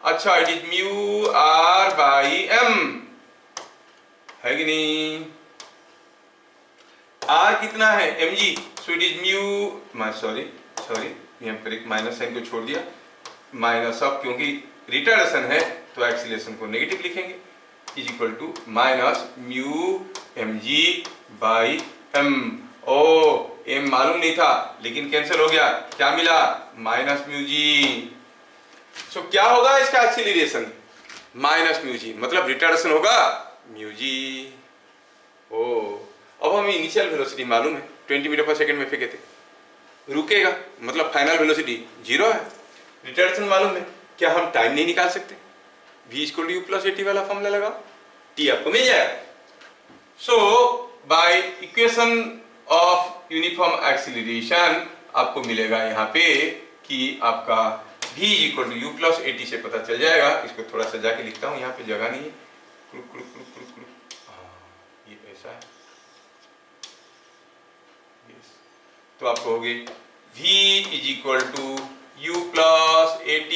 अच्छा, it is mu R by M, है कि नहीं? आर कितना है? mg, so it is mu, sorry यहाँ पर एक माइनस साइन को छोड़ दिया, माइनस ऑफ, क्योंकि रिटार्डेशन है तो एक्सीलरेशन को नेगेटिव लिखेंगे, is equal to minus mu mg by m। ओ, m मालूम नहीं था लेकिन कैंसिल हो गया, क्या मिला? माइनस म्यू जी। सो क्या होगा इसका एक्सीलरेशन? माइनस म्यू जी, मतलब रिटार्डेशन होगा म्यू जी। ओ, अब हमें इनिशियल वेलोसिटी मालूम है, 20 मीटर पर सेकंड में फेंके थे, रुकेगा मतलब फाइनल वेलोसिटी 0 है। रिटार्डेशन मालूम है, क्या हम टाइम नहीं निकाल सकते? v equal to u plus at वाला फॉर्मूला लगाओ, t आपको मिल जाएगा। So by equation of uniform acceleration आपको मिलेगा यहाँ पे कि आपका v equal to u plus at से पता चल जाएगा। इसको थोड़ा सजा के लिखता हूँ, यहाँ पे जगह नहीं है, ये ऐसा है। तो आप कहोगे v is equal to u plus at।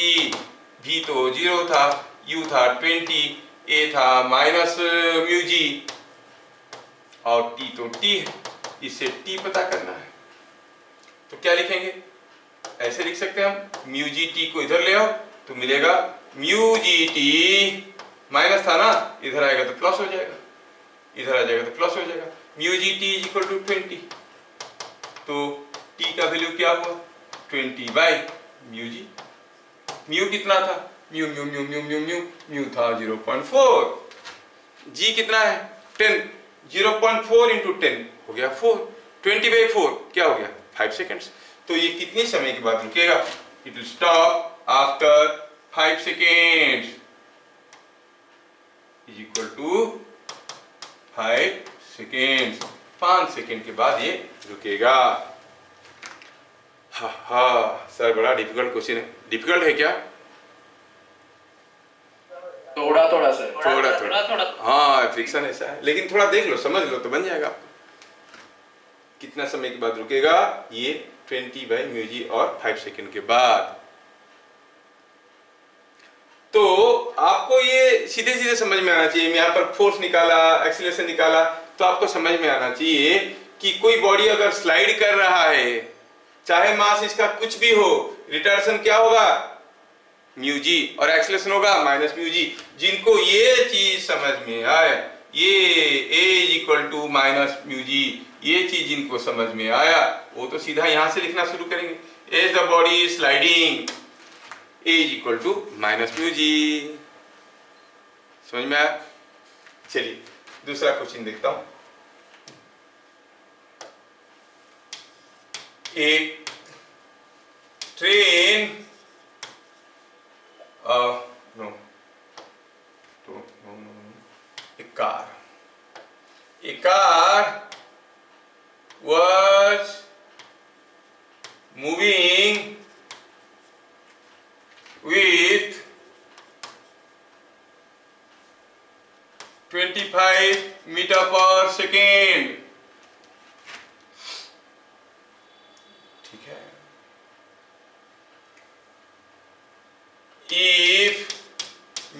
v तो 0 था, u था 20, a था माइनस म्यू जी और t तो t है, इससे t पता करना है। तो क्या लिखेंगे? ऐसे लिख सकते हैं हम, म्यू जी t को इधर ले आओ तो मिलेगा म्यू जी t, माइनस था ना, इधर आएगा तो प्लस हो जाएगा, इधर आ जाएगा तो प्लस हो जाएगा। Mu G t is equal to 20, तो t का वैल्यू क्या हुआ? 20 बाई म्यू जी। म्यू कितना था? Mu mu mu mu mu mu mu था 0.4, जी कितना है? 10, 0.4 इंटू 10 हो गया 4, 20 बाई 4 क्या हो गया? 5 सेकेंड्स। तो ये कितने समय के बाद रुकेगा? It will stop after 5 seconds is equal to 5 seconds. 5 second के बाद ये रुकेगा। हा सर, बड़ा डिफिकल्ट क्वेश्चन है। डिफिकल्ट है क्या? थोड़ा सर, थोड़ा। हाँ, फ्रिक्शन ऐसा है, लेकिन थोड़ा देख लो, समझ लो तो बन जाएगा। कितना समय के बाद रुकेगा? ये 20 बाई म्यू जी और 5 सेकेंड के बाद। तो आपको ये सीधे सीधे समझ में आना चाहिए। यहाँ पर फोर्स निकाला, एक्सीलरेशन निकाला, तो आपको समझ में आना चाहिए कि कोई बॉडी अगर स्लाइड कर रहा है, चाहे मास इसका कुछ भी हो, रिटार्डेशन क्या होगा? म्यू जी, और एक्सीलरेशन होगा माइनस म्यू जी। जिनको ये चीज समझ में आए, ये a is equal to minus mu g, ये चीज जिनको समझ में आया वो तो सीधा यहां से लिखना शुरू करेंगे। As the body is sliding a is equal to minus mu g. समझ में आया? चलिए दूसरा क्वेश्चन देखता हूं। एक train a car was moving with 25 meter per second। ठीक है। If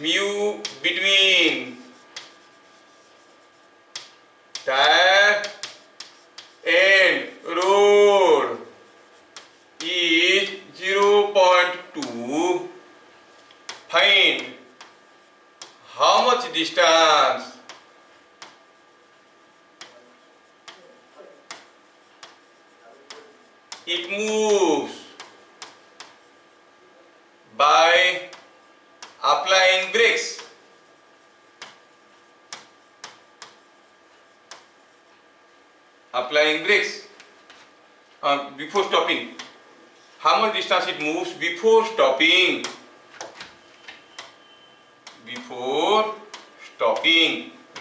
mu between tire and road is 0.2, find how much distance it moves by applying brakes। Applying brakes before stopping, how much distance it moves before stopping? Before stopping,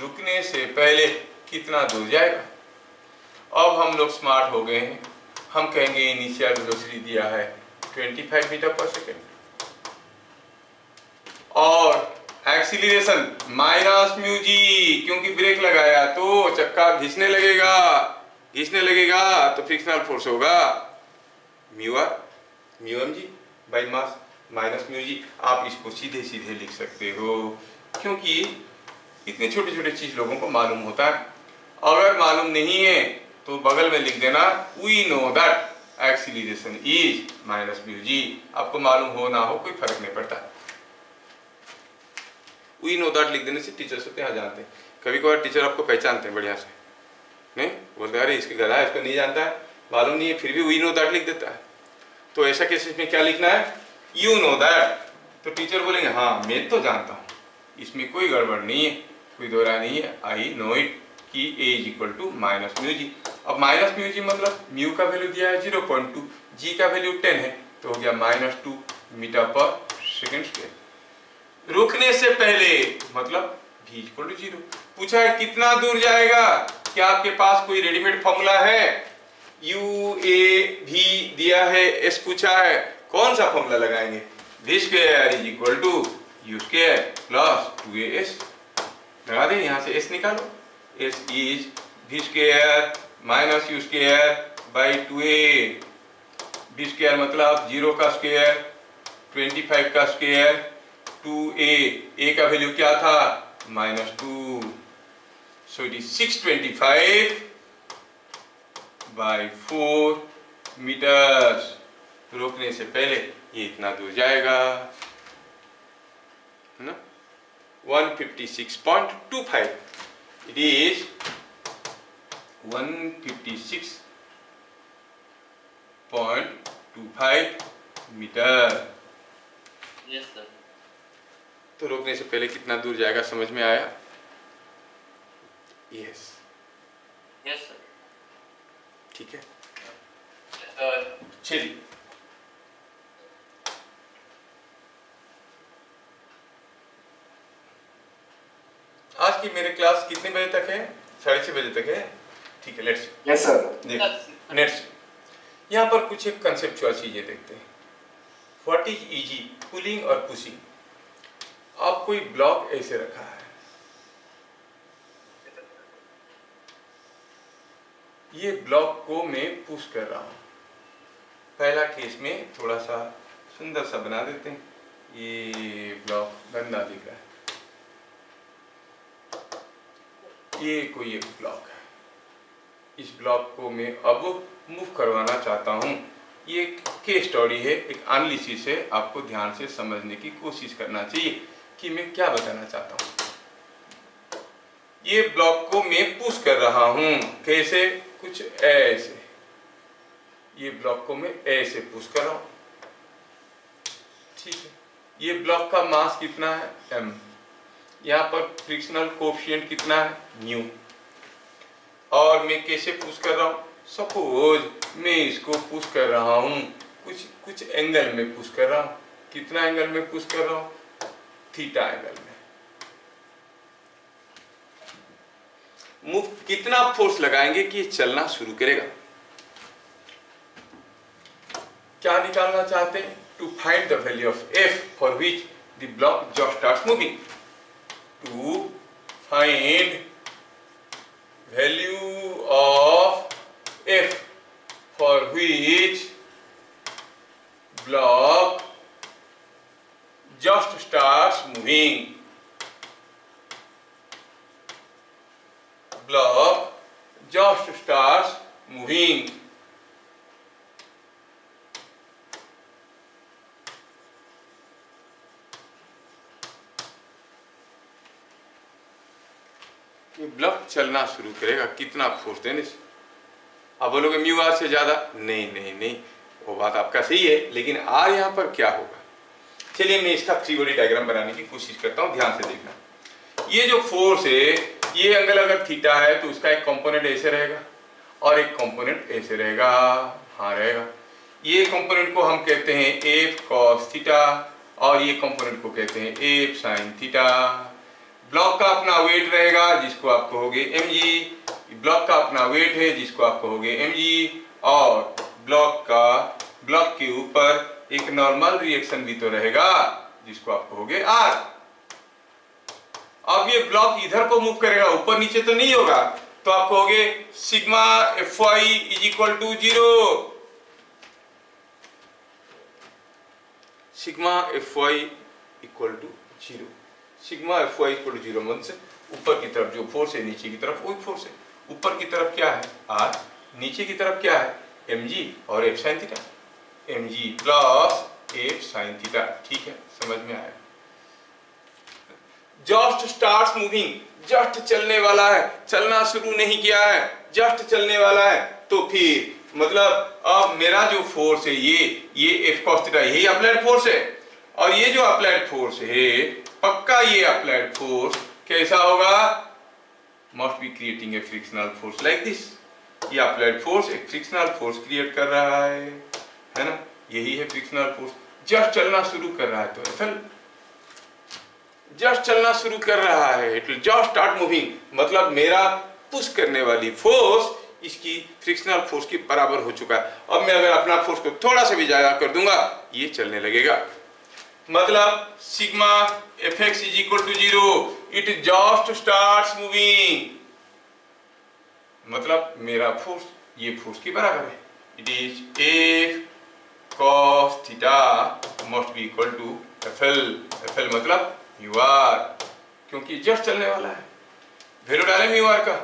रुकने से पहले कितना दूर जाएगा? अब हम लोग स्मार्ट हो गए हैं, हम कहेंगे इनिशियल वेलोसिटी दिया है 25 मीटर पर सेकेंड और एक्सीलरेशन माइनस म्यू जी, क्योंकि ब्रेक लगाया तो चक्का घिसने लगेगा तो फ्रिक्शनल फोर्स होगा mu R mu M G by mass minus mu g. आप इसको सीधे सीधे लिख सकते हो क्योंकि इतने छोटे छोटे चीज लोगों को मालूम होता है। अगर मालूम नहीं है तो बगल में लिख देना we know that acceleration is minus mu g. आपको मालूम हो ना हो कोई फर्क नहीं पड़ता, वी नो दैट लिख देने से टीचर्स होते हैं जानते हैं। कभी कभार टीचर आपको पहचानते हैं बढ़िया से, नहीं बोलते अरे इसके गधा है, इसको नहीं जानता है, मालूम नहीं है, फिर भी वी नो दैट लिख देता है। तो ऐसा केसेस में क्या लिखना है? You know that. तो टीचर बोलेंगे हाँ मैं तो जानता हूँ, इसमें कोई गड़बड़ नहीं है, कोई दोहरा नहीं है, आई नो इट कि a is equal to minus mu g. अब माइनस म्यू जी मतलब म्यू का वैल्यू दिया है 0.2, जी का वैल्यू 10 है तो हो गया -2 मीटर पर सेकेंड स्क्वायर। रुकने से पहले मतलब v इक्वल टू 0। पूछा है कितना दूर जाएगा? क्या आपके पास कोई रेडीमेड फॉर्मूला है? u a v दिया है, s पूछा है, कौन सा फॉर्मूला लगाएंगे? v square is equal to u square plus 2as। लगा दें, यहां से s निकालो, s is v square minus u square by 2a। v square मतलब 0 का स्क्वायर 25 का स्क्वायर 2a, a का वैल्यू क्या था? -2, so it is 625 by 4 meters। रोकने से पहले ये इतना दूर जाएगा, है ना? 156.25, it is 156.25 metre. Yes sir. तो रोकने से पहले कितना दूर जाएगा समझ में आया? Yes yes sir. ठीक है। सर चलिए आज की मेरी क्लास कितने बजे तक है? 6:30 बजे तक है। ठीक है, लेट्स यस सर। देखो नेक्स्ट यहाँ पर कुछ एक कंसेप्चुअल चीजें देखते हैं। व्हाट इज इजी, पुलिंग और पुशिंग। आप कोई ब्लॉक ऐसे रखा है, ये ब्लॉक को मैं पुश कर रहा हूं। पहला केस में थोड़ा सा सुंदर सा बना देते हैं, ये ब्लॉक गंदा दिख रहा है, ये कोई एक ब्लॉक है, इस ब्लॉक को मैं अब मूव करवाना चाहता हूं। ये केस स्टडी है, एक एनालिसिस है, आपको ध्यान से समझने की कोशिश करना चाहिए कि मैं क्या बताना चाहता हूं। ये ब्लॉक को मैं पुश कर रहा हूं, कैसे? कुछ ऐसे, ये ब्लॉक को मैं ऐसे पुश कर रहा हूं, ठीक है। ये ब्लॉक का मास कितना है, m। यहाँ पर फ्रिक्शनल कोएफिशिएंट कितना है, न्यू। और मैं कैसे पुश कर रहा हूँ, सपोज मैं इसको पुश कर रहा हूँ कुछ एंगल में पुश कर रहा हूँ। कितना एंगल में पुश कर रहा हूँ, थीटा एंगल में। मूव कितना फोर्स लगाएंगे कि ये चलना शुरू करेगा। क्या निकालना चाहते हैं, to find the value of F for which the block just starts moving. To find value of F for which block just starts moving. Block just starts moving. ये ब्लॉक चलना शुरू करेगा कितना फोर्स देने से। आप बोलोगे म्यू आर से ज्यादा, नहीं, वो बात आपका सही है, लेकिन आर यहां पर क्या होगा। चलिए मैं इसका थ्री बॉडी डायग्राम बनाने की कोशिश करता हूं, ध्यान से देखना। ये जो फोर्स है, ये एंगल अगर थीटा है तो उसका एक कंपोनेंट ऐसे रहेगा और एक कंपोनेंट ऐसे रहेगा, हाँ रहेगा। ये कंपोनेंट को हम कहते हैं एफ कॉस थीटा और ये कंपोनेंट को कहते हैं एफ साइन थीटा। ब्लॉक का अपना वेट रहेगा जिसको आप कहोगे mg, ब्लॉक का अपना वेट है जिसको आप कहोगे mg, और ब्लॉक के ऊपर एक नॉर्मल रिएक्शन भी तो रहेगा जिसको आप कहोगे r। अब ये ब्लॉक इधर को मूव करेगा, ऊपर नीचे तो नहीं होगा, तो आप कहोगे sigma F Y is equal to 0। Sigma F Y equal to 0। Sigma F Y equal to 0 मतलब से ऊपर की तरफ जो फोर्स है नीचे की तरफ वही फोर्स है। ऊपर की तरफ क्या है r, नीचे की तरफ क्या है mg और f sin theta. mg plus f sin theta, ठीक है, समझ में आया। जस्ट स्टार्ट्स मूविंग, जस्ट चलने वाला है, चलना शुरू नहीं किया है, जस्ट चलने वाला है। तो फिर मतलब अब मेरा जो फोर्स है ये एफ कॉस थीटा यही अप्लाइड फोर्स है, और ये जो अप्लाइड फोर्स है पक्का ये अप्लाइड फोर्स कैसा होगा, must be creating a frictional force like this. ये अप्लाइड फोर्स एक फ्रिक्शनल फोर्स क्रिएट कर रहा है ना, यही है फ्रिक्शनल फोर्स। जस्ट चलना शुरू कर रहा है तो एफएल जस्ट चलना शुरू कर रहा है, it will just start moving, मतलब मेरा पुश करने वाली फोर्स इसकी फ्रिक्शनल फोर्स के बराबर हो चुका है। अब मैं अगर अपना फोर्स को थोड़ा सा भी ज्यादा कर दूंगा ये चलने लगेगा, मतलब sigma F X is equal to 0, it just starts moving, मतलब मेरा फोर्स ये फोर्स के बराबर है। It is F cos theta must be equal to FL. FL मतलब म्यू आर, क्योंकि जस्ट चलने वाला है। वैल्यू डाले म्यू आर का,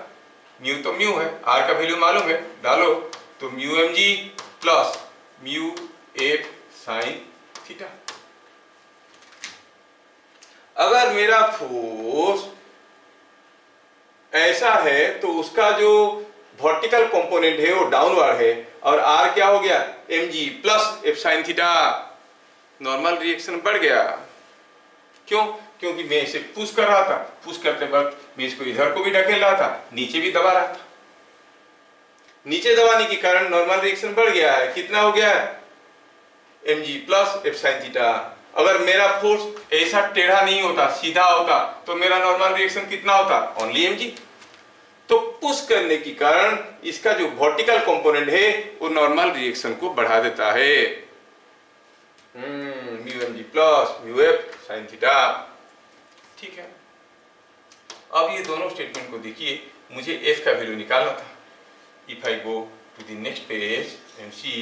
म्यू तो म्यू है, आर का वैल्यू मालूम है, डालो तो mu M G plus mu F sine theta. अगर मेरा फोर्स ऐसा है तो उसका जो वर्टिकल कंपोनेंट है वो डाउनवर्ड है, और आर क्या हो गया M G plus F sine theta. Normal reaction बढ़ गया, क्यों, क्योंकि मैं इसे पुश कर रहा था, पुश करते वक्त मैं इसको इधर को भी ढकेल रहा था, नीचे भी दबा रहा था। नीचे दबाने के कारण नॉर्मल रिएक्शन बढ़ गया है, कितना हो गया है mg plus F sine theta. अगर मेरा फोर्स ऐसा टेढ़ा नहीं होता, सीधा होता, तो मेरा नॉर्मल रिएक्शन कितना होता, ओनली mg। तो पुश करने के कारण इसका जो वर्टिकल कंपोनेंट है वो नॉर्मल रिएक्शन को बढ़ा देता है, mu mg plus mu F sine theta, ठीक है। अब ये दोनों स्टेटमेंट को देखिए, मुझे f का वैल्यू निकालना था। If I go to the next page and see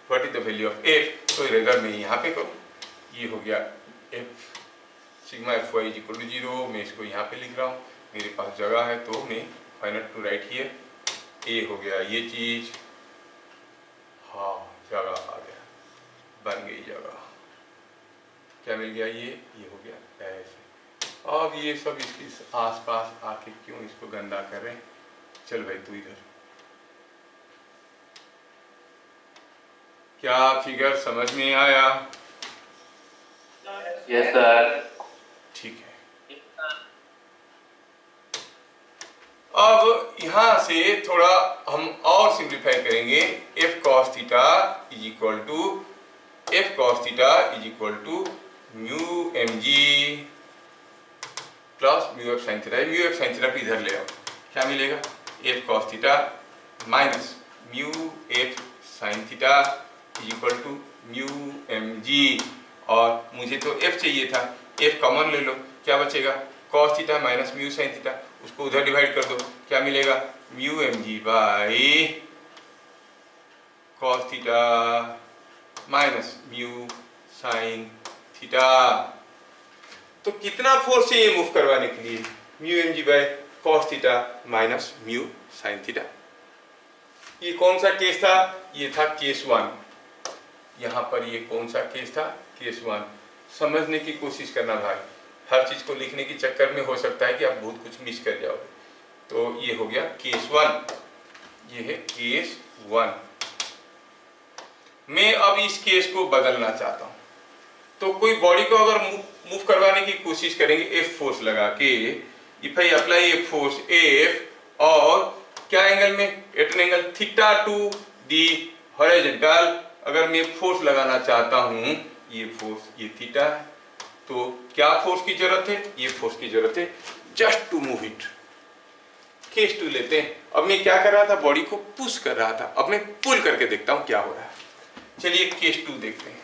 what is the value of f, तो रेजर मैं यहाँ पे करूँ, ये हो गया f sigma F Y is equal to 0, मैं इसको यहाँ पे लिख रहा हूँ, मेरे पास जगह है तो मैं final to write here, a हो गया ये चीज, हाँ जगह आ गया, बन गई जगह, क्या मिल गया, ये हो गया ऐसे। अब ये सब इसके आसपास आके क्यों इसको गंदा कर रहे हैं, चल भाई तू इधर, क्या फिगर समझ में आया? Yes, sir. ठीक है। अब यहां से थोड़ा हम और सिंप्लीफाई करेंगे। F cos theta is equal to mu M G plus mu F sine theta. Mu F sine theta को इधर ले आओ, क्या मिलेगा? F cos theta minus mu F sine theta is equal to mu M G, और मुझे तो F चाहिए था, एफ कॉमन ले लो, क्या बचेगा? Cos theta minus mu sine theta, उसको उधर डिवाइड कर दो, क्या मिलेगा? Mu M G by cos theta minus mu sine theta. तो कितना फोर्स चाहिए मूव करवाने के लिए? Mu M G by cos theta minus mu sine theta. ये कौन सा केस था? ये था केस 1। यहाँ पर ये कौन सा केस था? केस 1। समझने की कोशिश करना भाई, हर चीज को लिखने के चक्कर में हो सकता है कि आप बहुत कुछ मिस कर जाओगे। तो ये हो गया केस 1, ये है केस 1। मैं अब इस केस को बदलना चाहता हूं। तो कोई बॉडी को अगर मूव करवाने की कोशिश करेंगे एफ फोर्स लगा के, if I apply a force F, और क्या एंगल में? At an angle theta to the horizontal, अगर मैं फोर्स लगाना चाहता हूं, ये फोर्स ये थीटा है, तो क्या फोर्स की जरूरत है? ये फोर्स की जरूरत है just to move it. Case 2 लेते हैं। अब मैं क्या कर रहा था? बॉडी को पुश कर रहा था, अब मैं पुल करके देखता हूं क्या हो रहा है। चलिए केस 2 देखते हैं।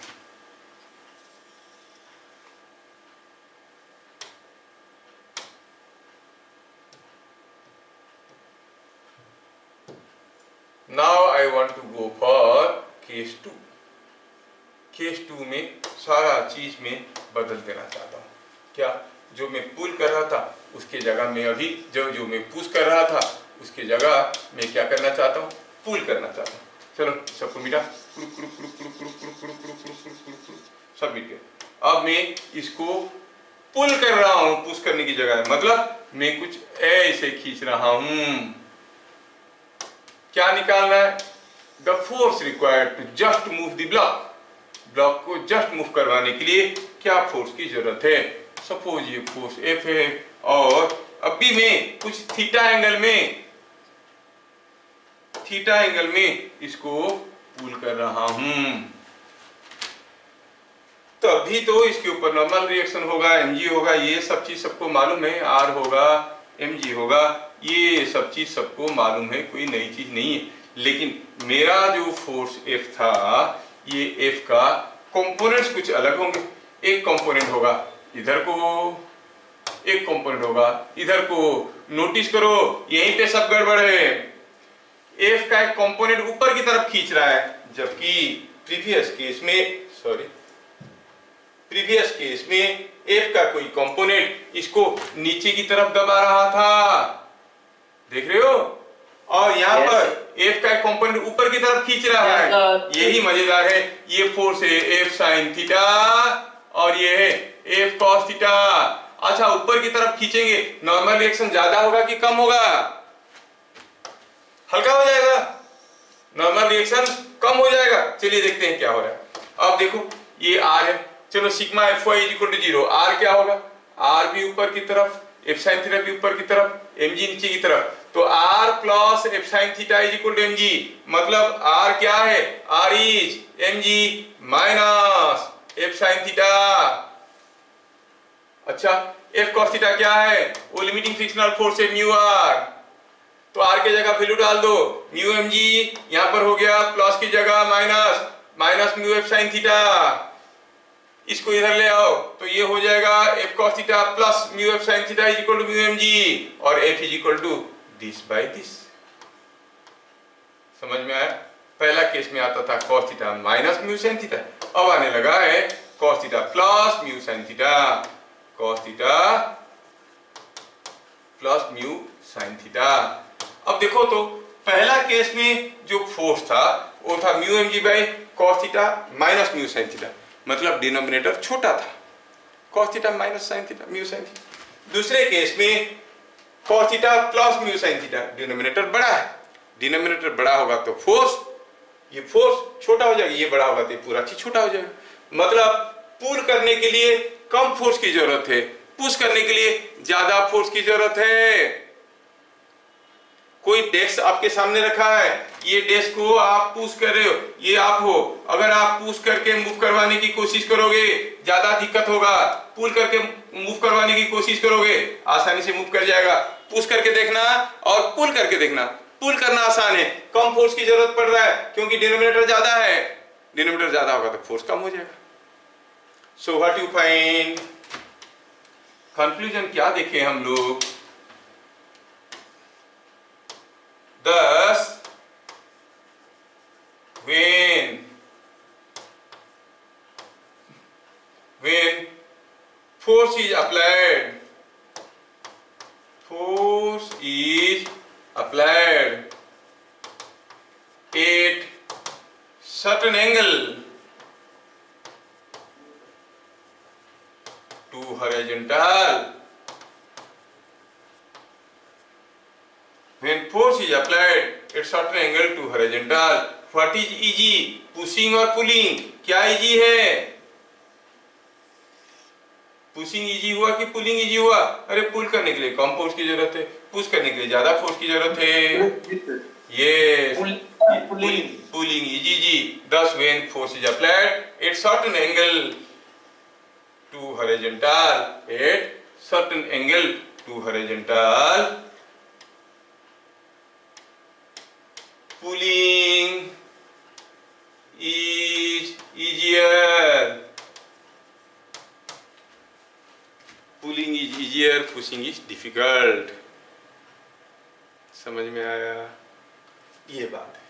Now I want to go for case 2। Case 2 में सारा चीज में बदल देना चाहता हूं। क्या? जो मैं पुल कर रहा था उसके जगह में अभी जो मैं पुश कर रहा था उसके जगह मैं क्या करना चाहता हूं? पुल करना चाहता हूं। चलो सबको मिटा, सब मिट गया। अब मैं इसको पुल कर रहा हूं, पुश करने की जगह, मतलब मैं कुछ ऐसे खींच रहा हूं। क्या निकालना है? The force required to just move the block. Block को जस्ट मूव करवाने के लिए क्या फोर्स की जरूरत है? सपोज ये फोर्स एफ है, और अभी मैं कुछ थीटा एंगल में इसको पुल कर रहा हूं, तभी तो इसके ऊपर नॉर्मल रिएक्शन होगा, mg होगा, ये सब चीज सबको मालूम है, r होगा, mg होगा, ये सब चीज सबको मालूम है, कोई नई चीज नहीं है। लेकिन मेरा जो फोर्स F था, ये F का कंपोनेंट्स कुछ अलग होंगे। एक कंपोनेंट होगा इधर को, एक कंपोनेंट होगा इधर को। नोटिस करो यहीं पे सब गड़बड़ है। F का एक कंपोनेंट ऊपर की तरफ खींच रहा है, जबकि प्रीवियस केस में F का कोई कंपोनेंट इसको नीचे की तरफ दबा रहा था, देख रहे हो? और यहाँ पर F का एक कंपोनेंट ऊपर की तरफ खींच रहा है। यही मजेदार है। ये फोर्स है F साइन थीटा और ये है F कॉस थीटा। अच्छा, ऊपर की तरफ खींचेंगे, नॉर्मल रिएक्शन ज्यादा होगा कि कम होगा? हल्का हो जाएगा, नॉर्मल रिएक्शन कम हो जाएगा। चलिए देखते हैं क्या हो रहा है। अब देखो ये R है, चलो sigma Fy equal to 0। R क्या होगा? R भी ऊपर की तरफ, F साइन थीटा भी ऊपर की तरफ, mg नीचे की तरफ, तो R plus F sine theta is equal to mg। मतलब R क्या है? R इज mg minus F sine theta. अच्छा, F cos थीटा क्या है? वो लिमिटिंग फ्रिक्शनल फोर्स है म्यू R, तो R के जगह वैल्यू डाल दो, म्यू mg यहां पर हो गया, प्लस की जगह minus mu F sine theta. इसको इधर ले आओ तो ये हो जाएगा F cos theta plus mu F sine theta is equal to mu mg, और F is equal to this by this. समझ में आया? पहला केस में आता था cos theta minus mu sine theta, अब आने लगा है cos theta plus mu sine theta, cos theta plus mu sine theta. अब देखो तो पहला केस में जो फोर्स था वो था mu mg by cos theta minus mu sine theta, मतलब डिनोमिनेटर छोटा था, cos theta minus sine theta mu sine theta. दूसरे केस में cos theta plus mu sine theta, denominator बड़ा है, डिनोमिनेटर बड़ा होगा तो फोर्स ये फोर्स छोटा हो जाएगा, ये बड़ा होगा तो पूरा चीज छोटा हो जाएगा। मतलब पुल करने के लिए कम फोर्स की जरूरत है, पुश करने के लिए ज्यादा फोर्स की जरूरत है। कोई डेस्क आपके सामने रखा है, ये डेस्क को आप पुश कर रहे हो, ये आप हो, अगर आप पुश करके मूव करवाने की कोशिश करोगे ज्यादा दिक्कत होगा, पुल करके मूव करवाने की कोशिश करोगे आसानी से मूव कर जाएगा। पुश करके देखना और पुल करके देखना, पुल करना आसान है, कम फोर्स की जरूरत पड़ रहा है क्योंकि डिनोमिनेटर ज्यादा है, डिनोमिनेटर ज्यादा होगा तो फोर्स कम हो जाएगा। So what you find, conclusion क्या देखें हम लोग, thus when force is applied at certain angle to horizontal, when force is applied at certain angle to horizontal, what is easy, pushing और pulling, क्या easy है, pushing easy हुआ कि pulling easy हुआ? अरे पुल करने के लिए कम फोर्स की जरूरत है, पुश करने के लिए ज्यादा फोर्स की जरूरत है। यस, पुलिंग इजी जी। thus when force is applied at certain angle to horizontal, at certain angle to horizontal, pulling is easier, pulling is easier, pushing is difficult. समझ में आया? ये बात है।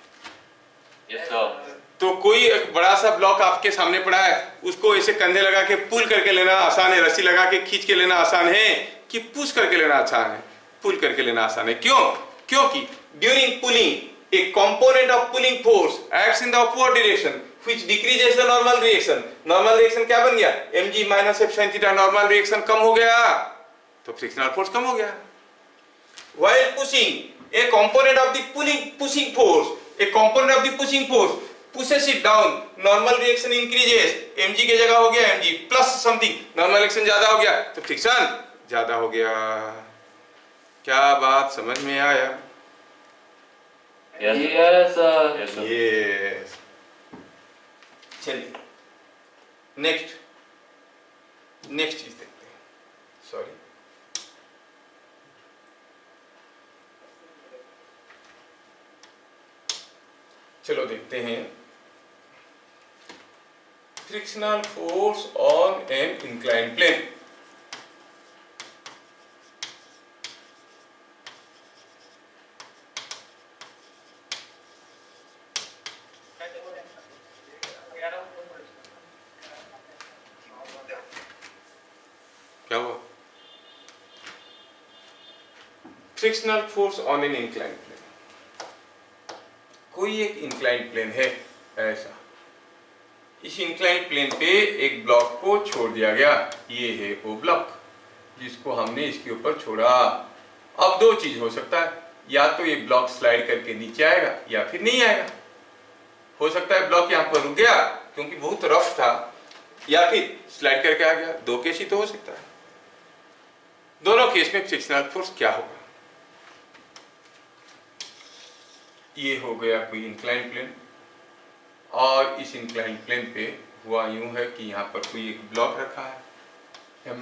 Yes sir. तो कोई एक बड़ा सा ब्लॉक आपके सामने पड़ा है, उसको ऐसे कंधे लगा के पुल करके लेना आसान है, रस्सी लगा के खींच के लेना आसान है कि पुश करके लेना आसान है? पुल करके लेना आसान है। क्यों? क्योंकि during pulling a component of pulling force acts in the upward direction which decreases the normal reaction। normal reaction क्या बन गया? mg minus f sin theta, normal reaction कम हो गया तो frictional force कम हो गया। while pushing a component of the pushing force, a component of the pushing force pushes it down, normal reaction increases, mg की जगह हो गया mg plus something, normal reaction ज्यादा हो गया तो friction ज्यादा हो गया। क्या बात समझ में आया? Yes sir. यस। चलिए नेक्स्ट चीज देखते हैं। सॉरी, चलो देखते हैं frictional force on an inclined plane. क्या हुआ? Frictional force on an inclined plane. कोई एक इंक्लाइंड प्लेन है ऐसा, इस इंक्लाइंड प्लेन पे एक ब्लॉक को छोड़ दिया गया, ये है वो ब्लॉक जिसको हमने इसके ऊपर छोड़ा। अब दो चीज हो सकता है, या तो ये ब्लॉक स्लाइड करके नीचे आएगा या फिर नहीं आएगा। हो सकता है ब्लॉक यहाँ पर रुक गया क्योंकि बहुत रफ था, या फिर स्लाइड करके आ गया। दो केस ही तो हो सकता है। दोनों केस में फ्रिक्शनल फोर्स क्या होगा? ये हो गया कोई इंक्लाइंड प्लेन, और इस इंक्लाइंड प्लेन पे हुआ यूं है कि यहाँ पर कोई एक ब्लॉक रखा है m,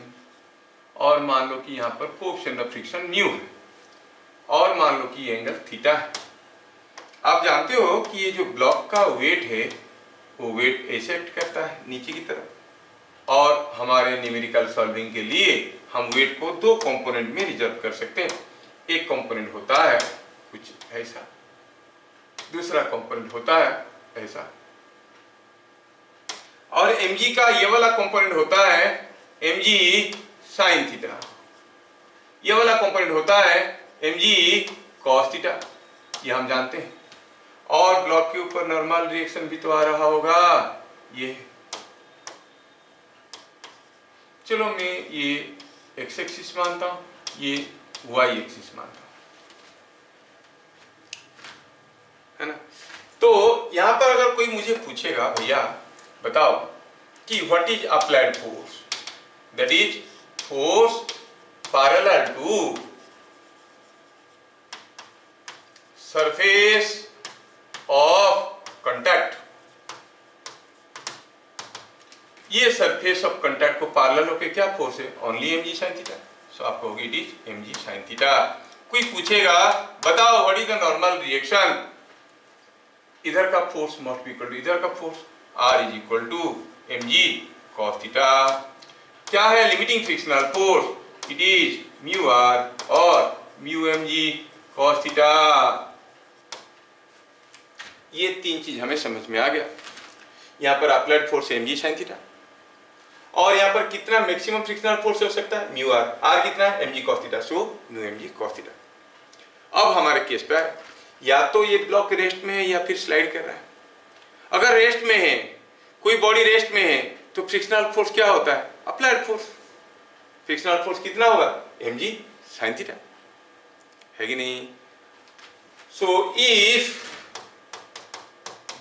और मान लो कि यहाँ पर कोएफिशिएंट ऑफ फ्रिक्शन न्यू है, और मान लो कि एंगल थीटा है। आप जानते हो कि ये जो ब्लॉक का वेट है वो वेट ऐसे एक्ट करता है नीचे की तरफ, और हमारे न्यूमेरिकल सॉल्विंग के लिए हम वेट को दो कंपोनेंट में रिजर्व कर सकते हैं। एक कंपोनेंट होता है कुछ ऐसा, दूसरा कंपोनेंट होता है ऐसा, और mg का ये वाला कंपोनेंट होता है mg sin थीटा, ये वाला कंपोनेंट होता है mg cos थीटा, ये हम जानते हैं। और ब्लॉक के ऊपर नॉर्मल रिएक्शन भी तो आ रहा होगा, ये चलो मैं ये x एक्सिस मानता हूं, ये y एक्सिस मानता हूं, है ना। तो यहां पर अगर कोई मुझे पूछेगा भैया बताओ कि what is applied force, that is force parallel to surface of contact, ये सरफेस ऑफ कांटेक्ट को पैरेलल होकर क्या फोर्स है, ओनली एम जी साइन थीटा। सो आप कहोगे it is m ji sign theta. कोई पूछेगा बताओ what is the normal reaction, इधर का force must be equal to इधर का force, R is equal to m ji cos theta. क्या है limiting frictional force, it is mu R और mu M G cos theta. ये तीन चीज हमें समझ में आ गया। यहाँ पर अप्लाइड फोर्स एम जी साइन थीटा, और यहाँ पर कितना मैक्सिमम फ्रिक्शनल फोर्स हो सकता है, म्यू आर, आर कितना है एम जी cos theta, so mu M G cos theta. अब हमारे केस पे है, या तो ये ब्लॉक रेस्ट में है या फिर स्लाइड कर रहा है। अगर रेस्ट में है, कोई बॉडी रेस्ट में है, तो फ्रिक्शनल फोर्स क्या होता है, अप्लाइड फोर्स। फ्रिक्शनल फोर्स कितना होगा, एम जी साइन थीटा, है कि नहीं। So if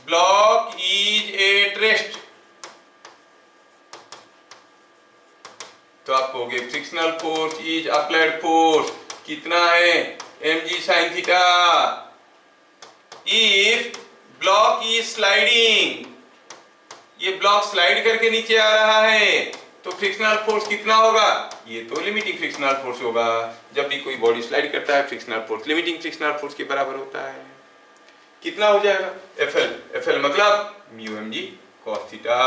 block is at rest, तो आप कहोगे frictional force is applied force, कितना है M ji sign theta. If block is sliding, ये ब्लॉक स्लाइड करके नीचे आ रहा है, तो फ्रिक्शनल फोर्स कितना होगा, ये तो लिमिटिंग फ्रिक्शनल फोर्स होगा। जब भी कोई बॉडी स्लाइड करता है frictional force limiting frictional force के बराबर होता है। कितना हो जाएगा, एफ एल, एफ एल मतलब mu M G cos theta.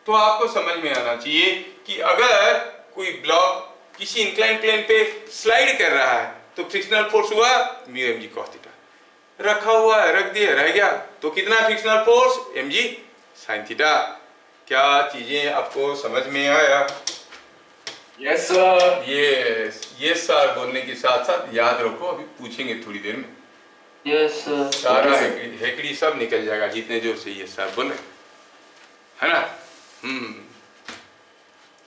तो आपको समझ में आना चाहिए कि अगर कोई ब्लॉक किसी इंक्लाइन प्लेन पे स्लाइड कर रहा है तो फ्रिक्शनल फोर्स हुआ mu M G cos theta. रखा हुआ है, रख दिया, रह गया, तो कितना फ्रिक्शनल फोर्स एम जी साइन थीटा। क्या चीजें आपको समझ में आया? Yes sir. यस सर बोलने के साथ साथ याद रखो, अभी पूछेंगे थोड़ी देर में। Yes sir. सारा हेकड़ी सब निकल जाएगा जितने जो से ये सर बोले, है ना।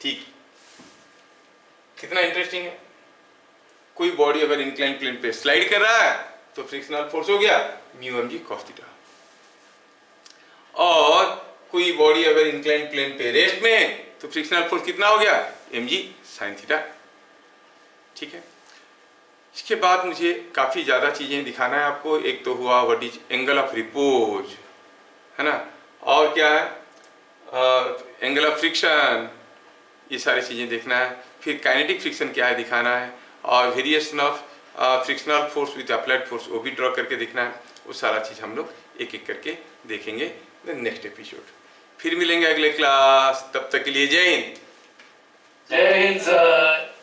ठीक, कितना इंटरेस्टिंग है। कोई बॉडी अगर इंक्लाइन प्लेन पे स्लाइड कर रहा है तो फ्रिक्शनल फोर्स हो गया mu M G cos theta, और कोई बॉडी अगर इंक्लाइन प्लेन पे रेस्ट में है तो फ्रिक्शनल फोर्स कितना हो गया एम जी साइन थीटा। ठीक है, इसके बाद मुझे काफी ज्यादा चीजें दिखाना है आपको। एक तो हुआ what is angle of repose, है ना, और क्या है एंगल ऑफ फ्रिक्शन, ये सारी चीजें देखना है। फिर काइनेटिक फ्रिक्शन क्या है दिखाना है, और variation of frictional force with applied force वो भी ड्रॉ करके देखना है। वो सारा चीज हम लोग एक एक करके देखेंगे नेक्स्ट एपिसोड। फिर मिलेंगे अगले क्लास, तब तक के लिए जय हिंद। जय हिंद सर।